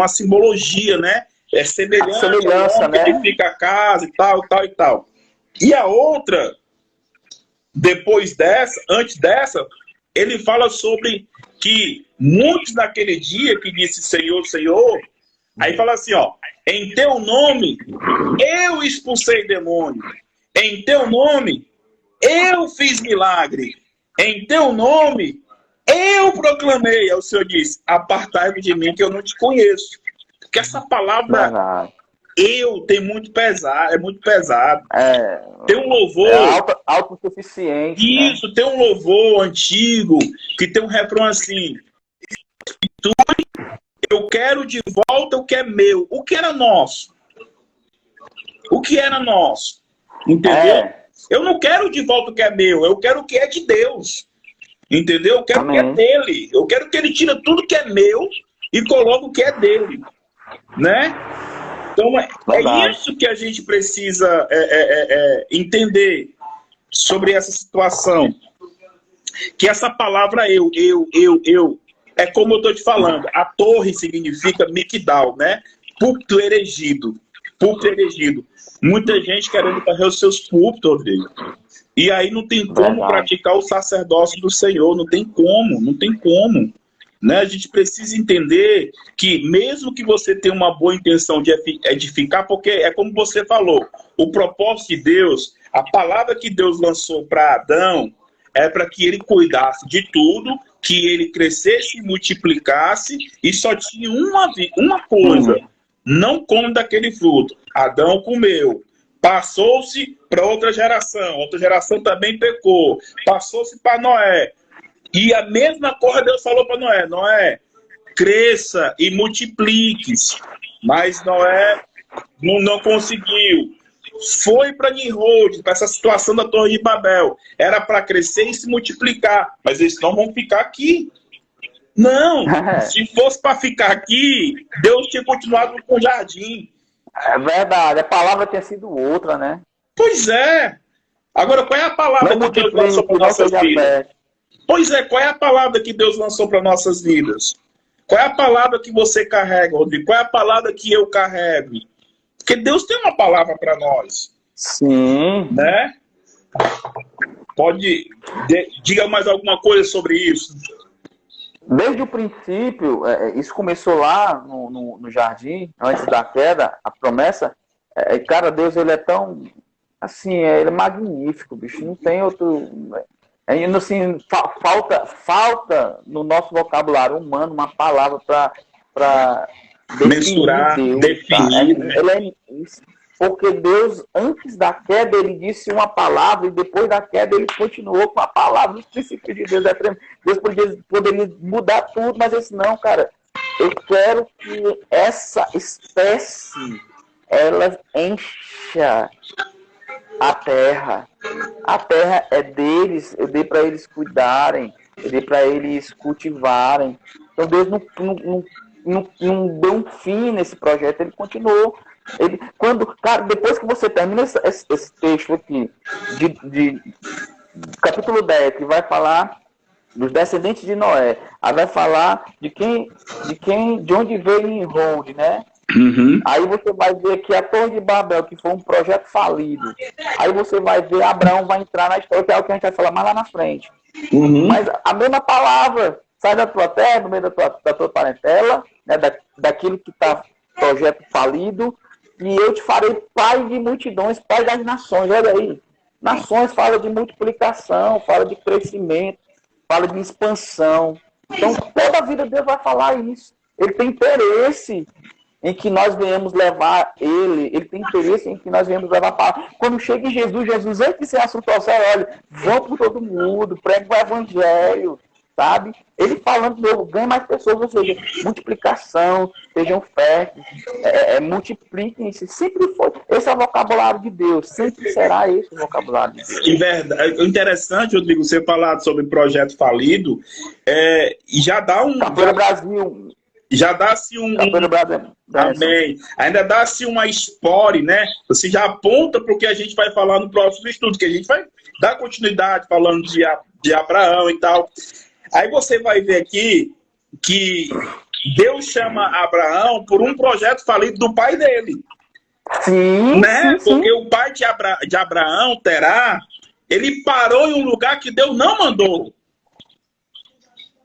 simbologia, né? É semelhança ao homem, né? Que edifica a casa e tal, tal e tal. E a outra, antes dessa, ele fala sobre que muitos naquele dia que disse Senhor, Senhor, aí fala assim, ó, em teu nome eu expulsei demônio, em teu nome eu fiz milagre, em teu nome eu proclamei. Aí o Senhor disse, apartai-vos de mim que eu não te conheço. Porque essa palavra eu tem muito pesado, é muito pesado. Tem um louvor autossuficiente. Isso, né? Tem um louvor antigo que tem um refrão assim: eu quero de volta o que é meu. O que era nosso? O que era nosso? Entendeu? Eu não quero de volta o que é meu, eu quero o que é de Deus. Entendeu? Eu quero o que é dele. Eu quero que ele tire tudo que é meu e coloque o que é dele. Né? Então é isso que a gente precisa entender sobre essa situação. Que essa palavra eu, é como eu estou te falando, a torre significa Migdal, né? Púlpito erigido. Púlpito erigido. Muita gente querendo fazer os seus púlpitos, Rodrigo. E aí não tem como praticar o sacerdócio do Senhor, não tem como. Né? A gente precisa entender que mesmo que você tenha uma boa intenção de edificar, porque é como você falou, o propósito de Deus, a palavra que Deus lançou para Adão, é para que ele cuidasse de tudo, que ele crescesse e multiplicasse, e só tinha uma coisa: não come daquele fruto. Adão comeu, passou-se para outra geração também pecou, passou-se para Noé, e a mesma coisa Deus falou para Noé: Noé, cresça e multiplique-se. Mas Noé não conseguiu. foi para Nimrod, para essa situação da Torre de Babel. Era para crescer e se multiplicar. Mas eles não vão ficar aqui. Não, se fosse para ficar aqui, Deus tinha continuado com o jardim. É verdade, a palavra tinha sido outra, né? Pois é. Agora, qual é a palavra que Deus lançou para nossas vidas? Pois é, qual é a palavra que Deus lançou para nossas vidas? Qual é a palavra que você carrega, Rodrigo? Qual é a palavra que eu carrego? Porque Deus tem uma palavra para nós. Sim. Né? Diga mais alguma coisa sobre isso. Desde o princípio, isso começou lá no jardim, antes da queda, a promessa. Cara, Deus, ele é tão, assim, ele é magnífico, bicho, não tem outro... Assim, falta no nosso vocabulário humano uma palavra para mensurar, Deus, definir. Né? Porque Deus, antes da queda, ele disse uma palavra, e depois da queda ele continuou com a palavra. Os princípios de Deus é tremendo. Deus poderia mudar tudo, mas ele disse, não, cara, eu quero que essa espécie, ela encha a terra. A terra é deles, eu dei para eles cuidarem, eu dei para eles cultivarem. Então Deus não deu um fim nesse projeto, ele continuou. Cara, depois que você termina esse texto aqui, de capítulo 10, que vai falar dos descendentes de Noé, aí vai falar de onde veio Nimrod, né? Uhum. Aí você vai ver que a Torre de Babel, que foi um projeto falido. Aí você vai ver Abraão vai entrar na história, que é o que a gente vai falar mais lá na frente. Uhum. Mas a mesma palavra, sai da tua terra, no meio da tua parentela, né, daquilo que está projeto falido, e eu te farei pai de multidões, pai das nações. Olha aí, nações fala de multiplicação, fala de crescimento, fala de expansão. Então toda a vida Deus vai falar isso. Ele tem interesse em que nós venhamos levar ele tem interesse em que nós venhamos levar a palavra. Quando chega em Jesus, antes de ser assunto ao céu, olha, vão por todo mundo, pregue o evangelho, sabe? Ele falando de novo, ganhe mais pessoas, ou seja, multiplicação, sejam férteis, multipliquem-se. Sempre foi. Esse é o vocabulário de Deus, sempre será esse o vocabulário de Deus. E verdade, interessante, Rodrigo, você falar sobre projeto falido, e já dá um... Capoeira Brasil... Já dá-se Amém. Ainda dá-se uma espore, né? Você já aponta para o que a gente vai falar no próximo estudo, que a gente vai dar continuidade falando de Abraão e tal. Aí você vai ver aqui que Deus chama Abraão por um projeto falido do pai dele. Sim, né? sim. Porque o pai de Abraão, Terá, ele parou em um lugar que Deus não mandou.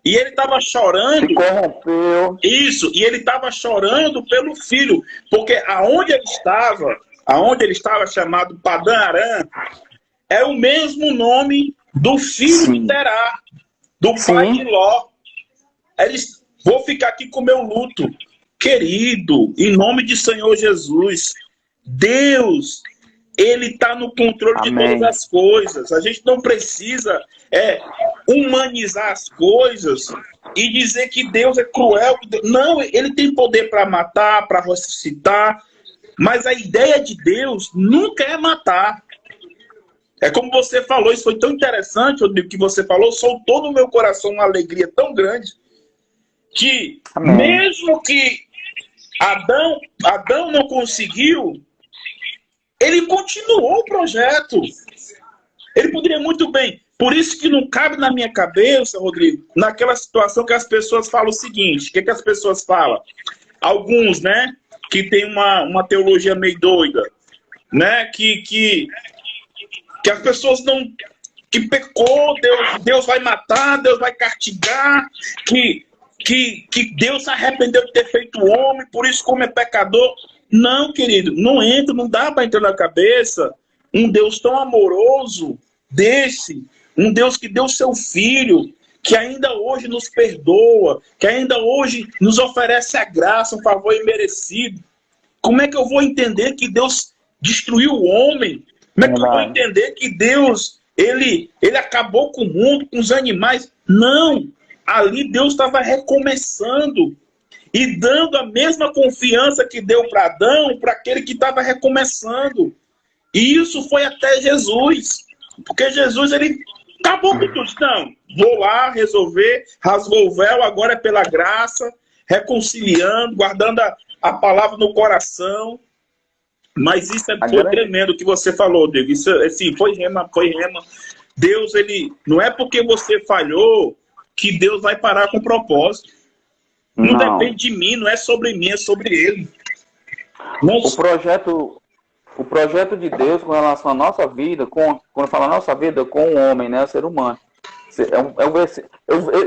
E ele estava chorando. Se corrompeu. Isso, e ele estava chorando pelo filho, porque aonde ele estava chamado Padã Arã, é o mesmo nome do filho de Terá, do pai de Ló. Eles, vou ficar aqui com o meu luto. Querido, em nome de Senhor Jesus, Deus, Ele está no controle de todas as coisas. A gente não precisa humanizar as coisas e dizer que Deus é cruel. Não, Ele tem poder para matar, para ressuscitar, mas a ideia de Deus nunca é matar. É como você falou, isso foi tão interessante, Rodrigo, que você falou, soltou no meu coração uma alegria tão grande, que mesmo que Adão não conseguiu, ele continuou o projeto. Ele poderia muito bem. Por isso que não cabe na minha cabeça, Rodrigo, naquela situação que as pessoas falam o seguinte, o que as pessoas falam? Alguns, né, que tem uma teologia meio doida, né, que as pessoas não... que pecou, Deus vai matar, Deus vai castigar, que Deus se arrependeu de ter feito o homem, por isso como é pecador. Não, querido, não dá para entrar na cabeça um Deus tão amoroso desse, um Deus que deu seu filho, que ainda hoje nos perdoa, que ainda hoje nos oferece a graça, um favor imerecido. Como é que eu vou entender que Deus destruiu o homem? Como é que eu vou entender que Deus, ele acabou com o mundo, com os animais? Não! Ali Deus estava recomeçando e dando a mesma confiança que deu para Adão, para aquele que estava recomeçando. E isso foi até Jesus. Porque Jesus, ele acabou com tudo. Não, vou lá resolver, rasgou o véu, agora é pela graça, reconciliando, guardando a palavra no coração. Mas isso foi tremendo o que você falou, Diego. Isso, assim, foi rema, foi rema. Deus, ele... Não é porque você falhou que Deus vai parar com o propósito. Não depende de mim, não é sobre mim, é sobre ele. O projeto de Deus com relação à nossa vida, quando eu falo nossa vida, com o homem, né, o ser humano.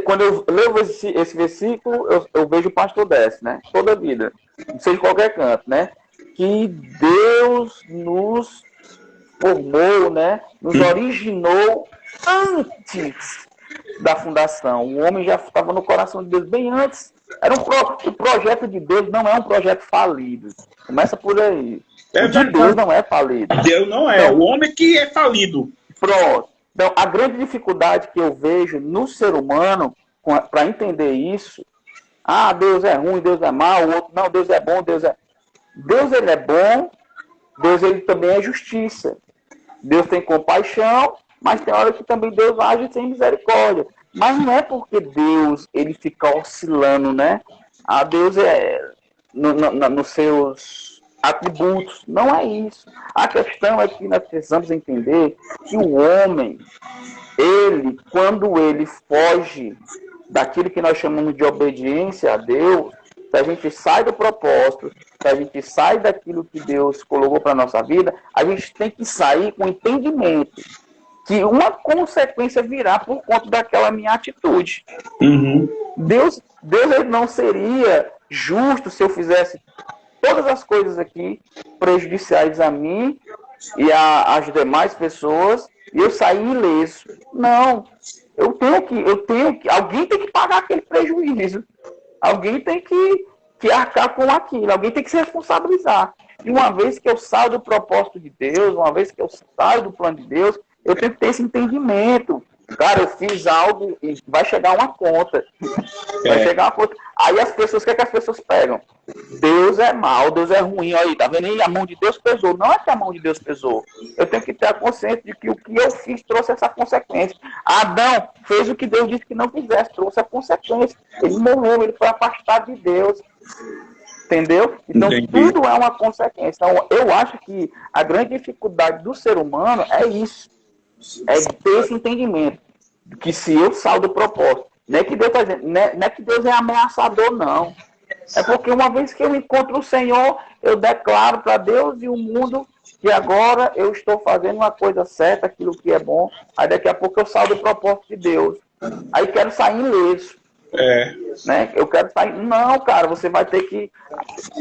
Quando eu leio esse versículo, eu vejo o pastor Décio, né? Toda a vida, seja em qualquer canto, né? Que Deus nos formou, né? Nos originou antes da fundação. O homem já estava no coração de Deus bem antes. O projeto de Deus não é um projeto falido. Começa por aí. Deus não é falido. Deus não é. Então, o homem que é falido. Pronto. Então, a grande dificuldade que eu vejo no ser humano para entender isso, Deus é ruim, Deus é mau, o outro, não, Deus é bom, Deus ele é bom, Deus ele também é justiça. Deus tem compaixão, mas tem hora que também Deus age sem misericórdia. Mas não é porque Deus ele fica oscilando, né? Deus é nos seus atributos. Não é isso. A questão é que nós precisamos entender que o homem, quando ele foge daquilo que nós chamamos de obediência a Deus, se a gente sai do propósito, se a gente sai daquilo que Deus colocou para a nossa vida, a gente tem que sair com entendimento que uma consequência virá por conta daquela minha atitude. Uhum. Deus ele não seria justo se eu fizesse todas as coisas aqui prejudiciais a mim e às demais pessoas e eu sair ileso. Não. Alguém tem que pagar aquele prejuízo. Alguém tem que arcar com aquilo. Alguém tem que se responsabilizar. E uma vez que eu saio do propósito de Deus, uma vez que eu saio do plano de Deus, eu tenho que ter esse entendimento. Cara, eu fiz algo e vai chegar uma conta. Vai chegar uma conta. Aí as pessoas, o que é que as pessoas pegam? Deus é mau, Deus é ruim. Aí, tá vendo aí? A mão de Deus pesou. Não é que a mão de Deus pesou. Eu tenho que ter a consciência de que o que eu fiz trouxe essa consequência. Adão fez o que Deus disse que não fizesse, trouxe a consequência. Ele morreu, ele foi afastado de Deus. Entendeu? Então, tudo é uma consequência. Então, eu acho que a grande dificuldade do ser humano é isso. É ter esse entendimento. Que se eu saio do propósito, não é que Deus, não é que Deus é ameaçador, não. É porque uma vez que eu encontro o Senhor, eu declaro para Deus e o mundo que agora eu estou fazendo uma coisa certa, aquilo que é bom. Aí daqui a pouco eu saio do propósito de Deus. Aí quero sair ileso. Né? Eu quero sair. Não, cara, você vai ter que.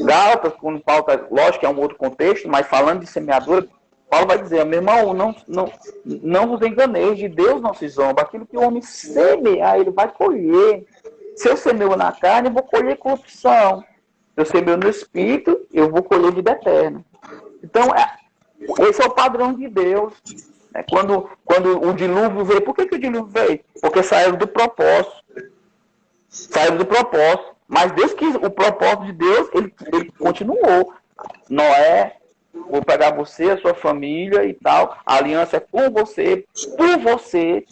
Gálatas, quando Paulo tá... Lógico que é um outro contexto, mas falando de semeadura, Paulo vai dizer, meu irmão, não vos enganeis, de Deus não se zomba. Aquilo que o homem semear, ele vai colher. Se eu semeio na carne, eu vou colher corrupção. Se eu semeio no espírito, eu vou colher vida eterna. Então, esse é o padrão de Deus. Quando o dilúvio veio, por que o dilúvio veio? Porque saiu do propósito. Saiu do propósito. Mas Deus quis, o propósito de Deus, ele continuou. Noé, vou pegar você, a sua família e tal. A aliança é com você, por você,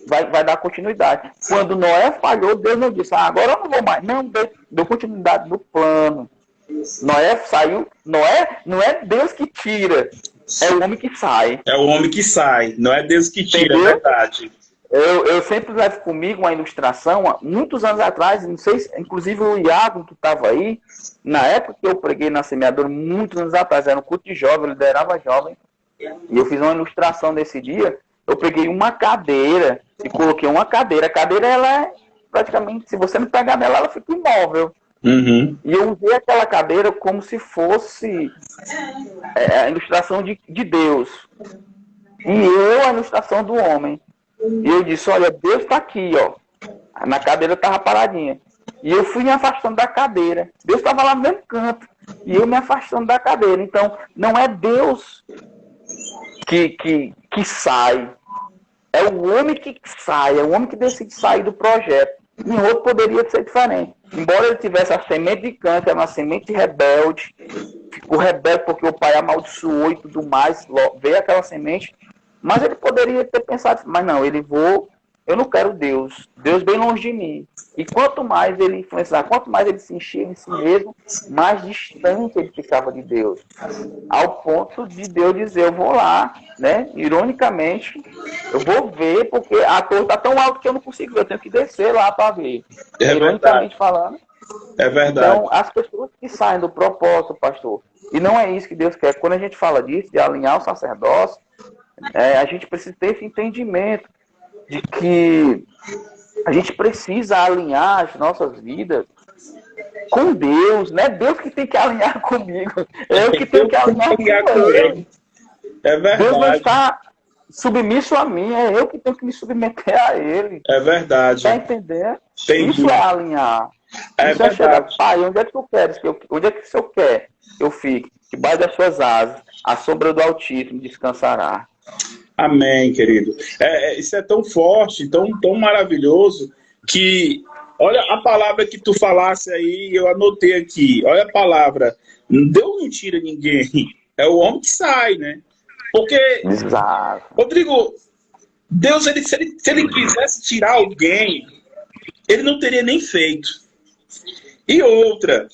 vai dar continuidade. Quando Noé falhou, Deus não disse, agora eu não vou mais. Não, deu continuidade no plano. Noé saiu. Noé não é Deus que tira, é o homem que sai. É o homem que sai, não é Deus que tira, entendeu? É verdade. Eu sempre levo comigo uma ilustração, muitos anos atrás, não sei, inclusive o Iago que estava aí, na época que eu preguei na semeadora, muitos anos atrás, era um culto de jovem, eu liderava jovem, e eu fiz uma ilustração nesse dia, eu peguei uma cadeira e coloquei uma cadeira. A cadeira, ela é praticamente, se você não pegar nela, ela fica imóvel. Uhum. E eu usei aquela cadeira como se fosse a ilustração de Deus. E eu a ilustração do homem. E eu disse, olha, Deus está aqui, ó. Na cadeira estava paradinha. E eu fui me afastando da cadeira. Deus estava lá no mesmo canto. E eu me afastando da cadeira. Então, não é Deus que sai. É o homem que sai. É o homem que decide sair do projeto. E o outro poderia ser diferente. Embora ele tivesse a semente de câncer, uma semente rebelde, ficou rebelde porque o pai amaldiçoou e tudo mais, veio aquela semente, mas ele poderia ter pensado, mas não, eu não quero Deus bem longe de mim. E quanto mais ele influenciar, quanto mais ele se enchia de si mesmo, mais distante ele ficava de Deus. Ao ponto de Deus dizer, eu vou lá, né? Ironicamente, eu vou ver, porque a torre está tão alta que eu não consigo ver, eu tenho que descer lá para ver. Ironicamente falando. É verdade. Então, as pessoas que saem do propósito, pastor, e não é isso que Deus quer. Quando a gente fala disso, de alinhar o sacerdócio, a gente precisa ter esse entendimento de que a gente precisa alinhar as nossas vidas com Deus. Não é Deus que tem que alinhar comigo, é eu que tenho que alinhar com Ele. É verdade. Deus não está submisso a mim, é eu que tenho que me submeter a Ele. É verdade. Está entendendo? Entendi. Isso é alinhar. Isso é chegar, pai, onde é que tu queres onde é que o Senhor quer que eu fique? Debaixo das suas asas, a sombra do Altíssimo descansará. Amém, querido. Isso é tão forte, tão maravilhoso, que olha a palavra que tu falasse aí, eu anotei aqui. Olha a palavra. Deus não tira ninguém. É o homem que sai, né? Porque, exato. Rodrigo, Deus, se ele quisesse tirar alguém, ele não teria nem feito. E outra,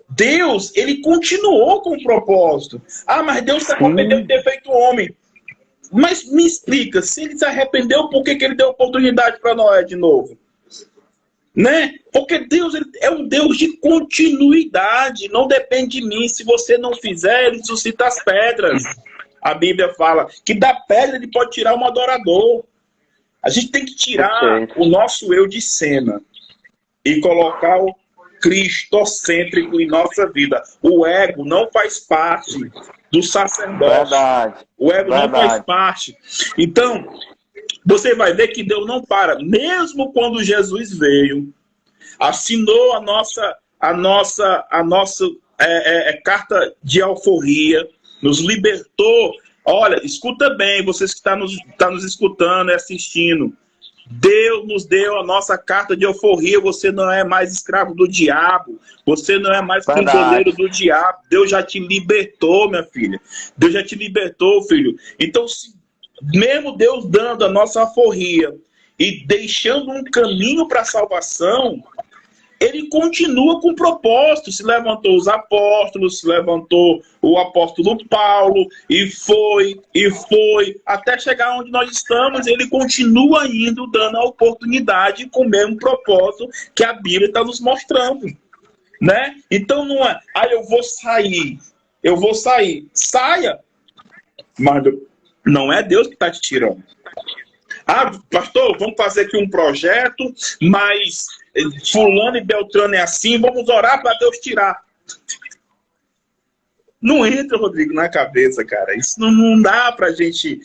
Deus, ele continuou com o propósito. Ah, mas Deus se arrependeu de ter feito homem. Mas me explica, se ele se arrependeu, por que ele deu oportunidade para Noé de novo? Né? Porque Deus é um Deus de continuidade, não depende de mim. Se você não fizer, ele suscita as pedras. A Bíblia fala que da pedra ele pode tirar um adorador. A gente tem que tirar o nosso eu de cena e colocar o cristocêntrico em nossa vida. O ego não faz parte do sacerdócio. Verdade. O ego não faz parte. Então, você vai ver que Deus não para. Mesmo quando Jesus veio, assinou a nossa carta de alforria, nos libertou. Olha, escuta bem, vocês que estão nos escutando e assistindo. Deus nos deu a nossa carta de alforria. Você não é mais escravo do diabo. Você não é mais prisioneiro do diabo. Deus já te libertou, minha filha. Deus já te libertou, filho. Então, mesmo Deus dando a nossa alforria e deixando um caminho para a salvação, ele continua com propósito. Se levantou os apóstolos, se levantou o apóstolo Paulo, e foi, até chegar onde nós estamos. Ele continua indo, dando a oportunidade com o mesmo propósito que a Bíblia está nos mostrando. Né? Então não é, eu vou sair. Saia. Mas não é Deus que está te tirando. Pastor, vamos fazer aqui um projeto, mas fulano e Beltrano é assim, vamos orar para Deus tirar. Não entra, Rodrigo, na cabeça, cara. Isso não dá pra gente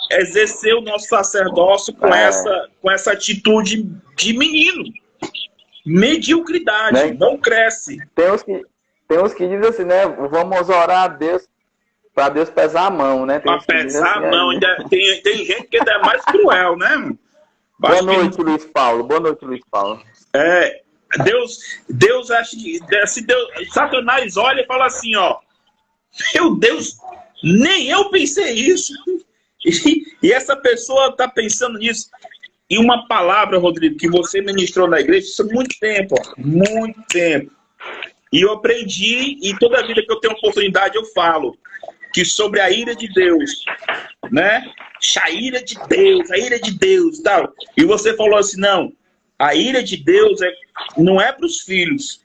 exercer o nosso sacerdócio com essa atitude de menino. Mediocridade, né? Não cresce. Tem uns que dizem assim, né? Vamos orar a Deus para Deus pesar a mão, né? Para pesar a mão. Tem gente que ainda é mais cruel, né? Boa noite, Luiz Paulo. Deus acha que Satanás olha e fala assim, ó, meu Deus, nem eu pensei isso. E essa pessoa está pensando nisso. E uma palavra, Rodrigo, que você ministrou na igreja, isso há muito tempo. E eu aprendi, e toda vida que eu tenho oportunidade eu falo, que sobre a ira de Deus, né? A ira de Deus, tal. E você falou assim, não, a ira de Deus não é para os filhos,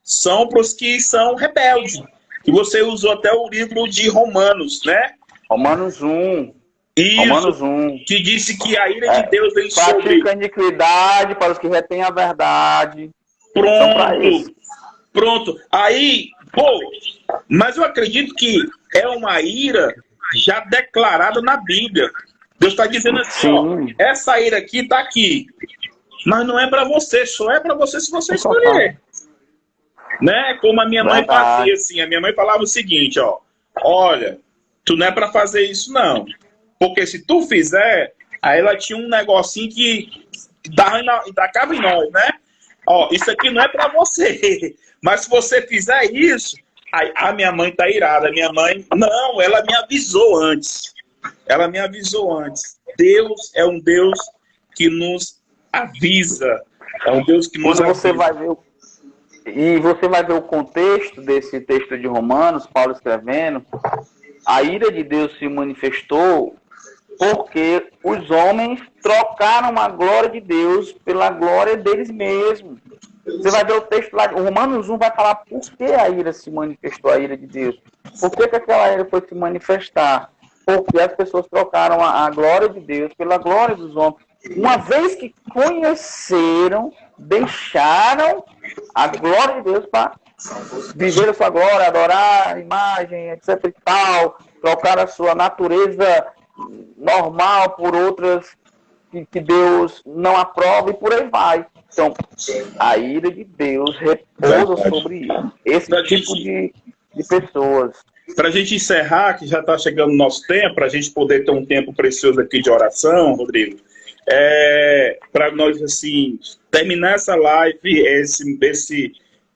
são para os que são rebeldes. E você usou até o livro de Romanos, né? Romanos 1. Isso, Romanos 1. Que disse que a ira de Deus vem sobre... Pratica a iniquidade para os que retêm a verdade. Pronto. Aí, mas eu acredito que é uma ira já declarada na Bíblia. Deus está dizendo assim, ó, essa ira aqui está aqui. Mas não é para você, só é para você se você escolher. Né? Como a minha mãe fazia assim. A minha mãe falava o seguinte, ó. Olha, tu não é para fazer isso não. Porque se tu fizer, aí ela tinha um negocinho que dava em nós, né? Ó, isso aqui não é para você. Mas se você fizer isso, Aí, a minha mãe tá irada. Minha mãe, não, ela me avisou antes. Ela me avisou antes. Deus é um Deus que nos avisa. É um Deus que nos Quando avisa. você vai ver e você vai ver o contexto desse texto de Romanos, Paulo escrevendo, a ira de Deus se manifestou porque os homens trocaram a glória de Deus pela glória deles mesmos. Você vai ver o texto lá, o Romanos 1 vai falar por que a ira se manifestou, a ira de Deus. Por que aquela ira foi se manifestar? Porque as pessoas trocaram a glória de Deus pela glória dos homens. Uma vez que conheceram, deixaram a glória de Deus para viver a sua glória, adorar a imagem, etc e tal, trocar a sua natureza normal por outras que Deus não aprova e por aí vai. Então, a ira de Deus repousa sobre esse tipo de pessoas. Para a gente encerrar, que já está chegando o nosso tempo, para a gente poder ter um tempo precioso aqui de oração, Rodrigo, para nós, assim, terminar essa live,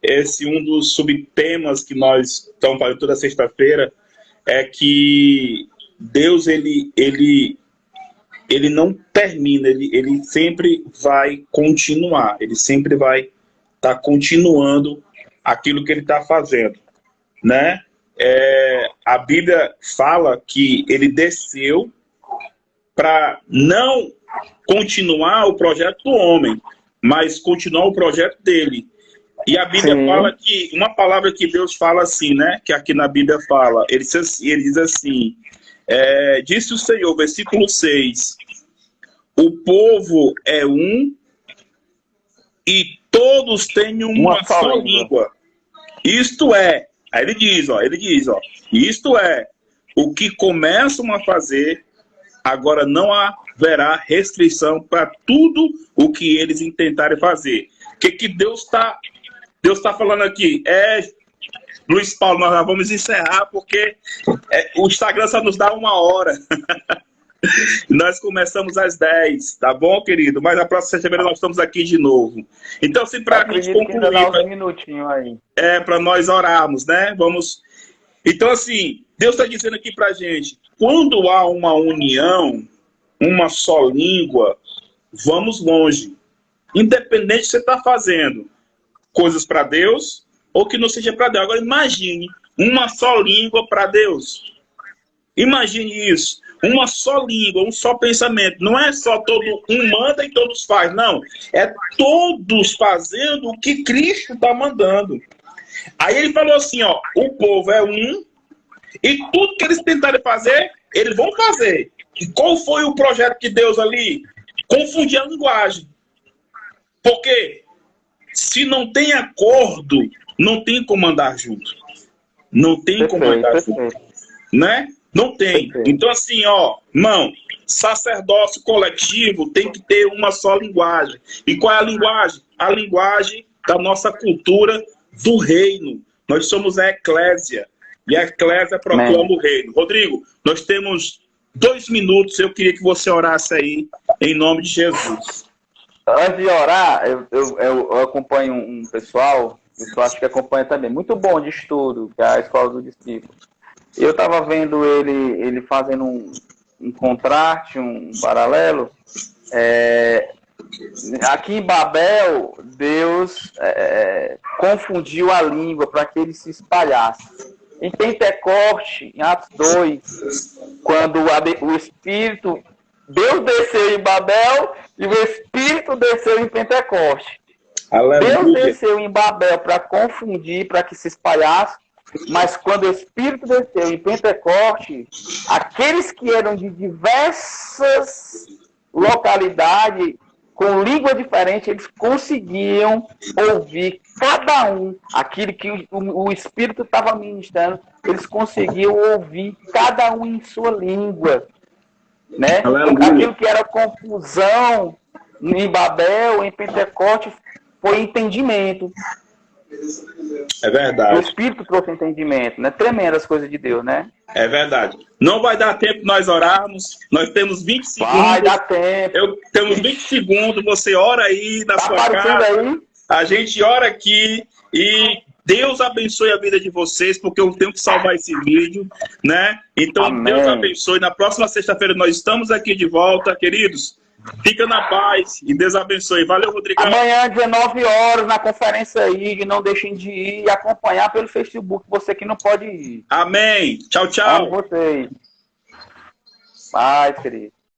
esse um dos subtemas que nós estamos fazendo toda sexta-feira, é que Deus, ele não termina, ele sempre vai continuar, ele sempre vai estar continuando aquilo que ele está fazendo, né? A Bíblia fala que ele desceu para não continuar o projeto do homem, mas continuar o projeto dele. E a Bíblia fala que, uma palavra que Deus fala assim, né? Que aqui na Bíblia fala, ele diz assim, disse o Senhor, versículo 6, o povo é um e todos têm uma só língua. Isto é, aí ele diz, isto é, o que começam a fazer, agora não haverá restrição para tudo o que eles intentarem fazer. O que Deus está falando aqui? Luiz Paulo, nós já vamos encerrar, porque o Instagram só nos dá 1 hora. Nós começamos às 10, tá bom, querido? Mas na próxima sexta-feira nós estamos aqui de novo. Então, assim, para a gente concluir, para nós orarmos, né? Vamos. Então, assim, Deus está dizendo aqui para a gente, quando há uma união, uma só língua, vamos longe. Independente se você está fazendo coisas para Deus ou que não seja para Deus. Agora, imagine uma só língua para Deus. Imagine isso. Uma só língua, um só pensamento. Não é só todo um manda e todos faz. Não. É todos fazendo o que Cristo está mandando. Aí ele falou assim, ó, o povo é um e tudo que eles tentarem fazer, eles vão fazer. E qual foi o projeto de Deus ali? Confundir a linguagem. Porque se não tem acordo, não tem como andar junto. Não tem como andar junto. Né? Não tem. Então, assim, ó, irmão, sacerdócio coletivo tem que ter uma só linguagem. E qual é a linguagem? A linguagem da nossa cultura do reino. Nós somos a eclésia. E a eclésia proclama o reino. Rodrigo, nós temos 2 minutos. Eu queria que você orasse aí, em nome de Jesus. Antes de orar, eu acompanho um pessoal, eu acho que acompanha também, muito bom de estudo, que é a Escola do Discípulo. Eu estava vendo ele fazendo um contraste, um paralelo. Aqui em Babel, Deus confundiu a língua para que ele se espalhasse. Em Pentecoste, em Atos 2, quando o Espírito, Deus desceu em Babel e o Espírito desceu em Pentecoste. Aleluia. Deus desceu em Babel para confundir, para que se espalhasse. Mas quando o Espírito desceu em Pentecoste, aqueles que eram de diversas localidades, com língua diferente, eles conseguiam ouvir cada um, aquilo que o Espírito estava ministrando, eles conseguiam ouvir cada um em sua língua. Né? Aquilo que era confusão em Babel, em Pentecoste, foi entendimento. É verdade. O Espírito trouxe entendimento, né? Tremendas coisas de Deus, né? É verdade. Não vai dar tempo nós orarmos. Nós temos 20 segundos. Vai dar tempo. Temos 20 segundos. Você ora aí na sua casa. Aí? A gente ora aqui e Deus abençoe a vida de vocês, porque eu tenho que salvar esse vídeo, né? Então, Amém. Deus abençoe. Na próxima sexta-feira nós estamos aqui de volta, queridos. Fica na paz e Deus abençoe. Valeu, Rodrigão. Amanhã, 19 horas, na conferência aí, não deixem de ir e acompanhar pelo Facebook, você que não pode ir. Amém. Tchau, tchau. Amo vocês. Paz, querido.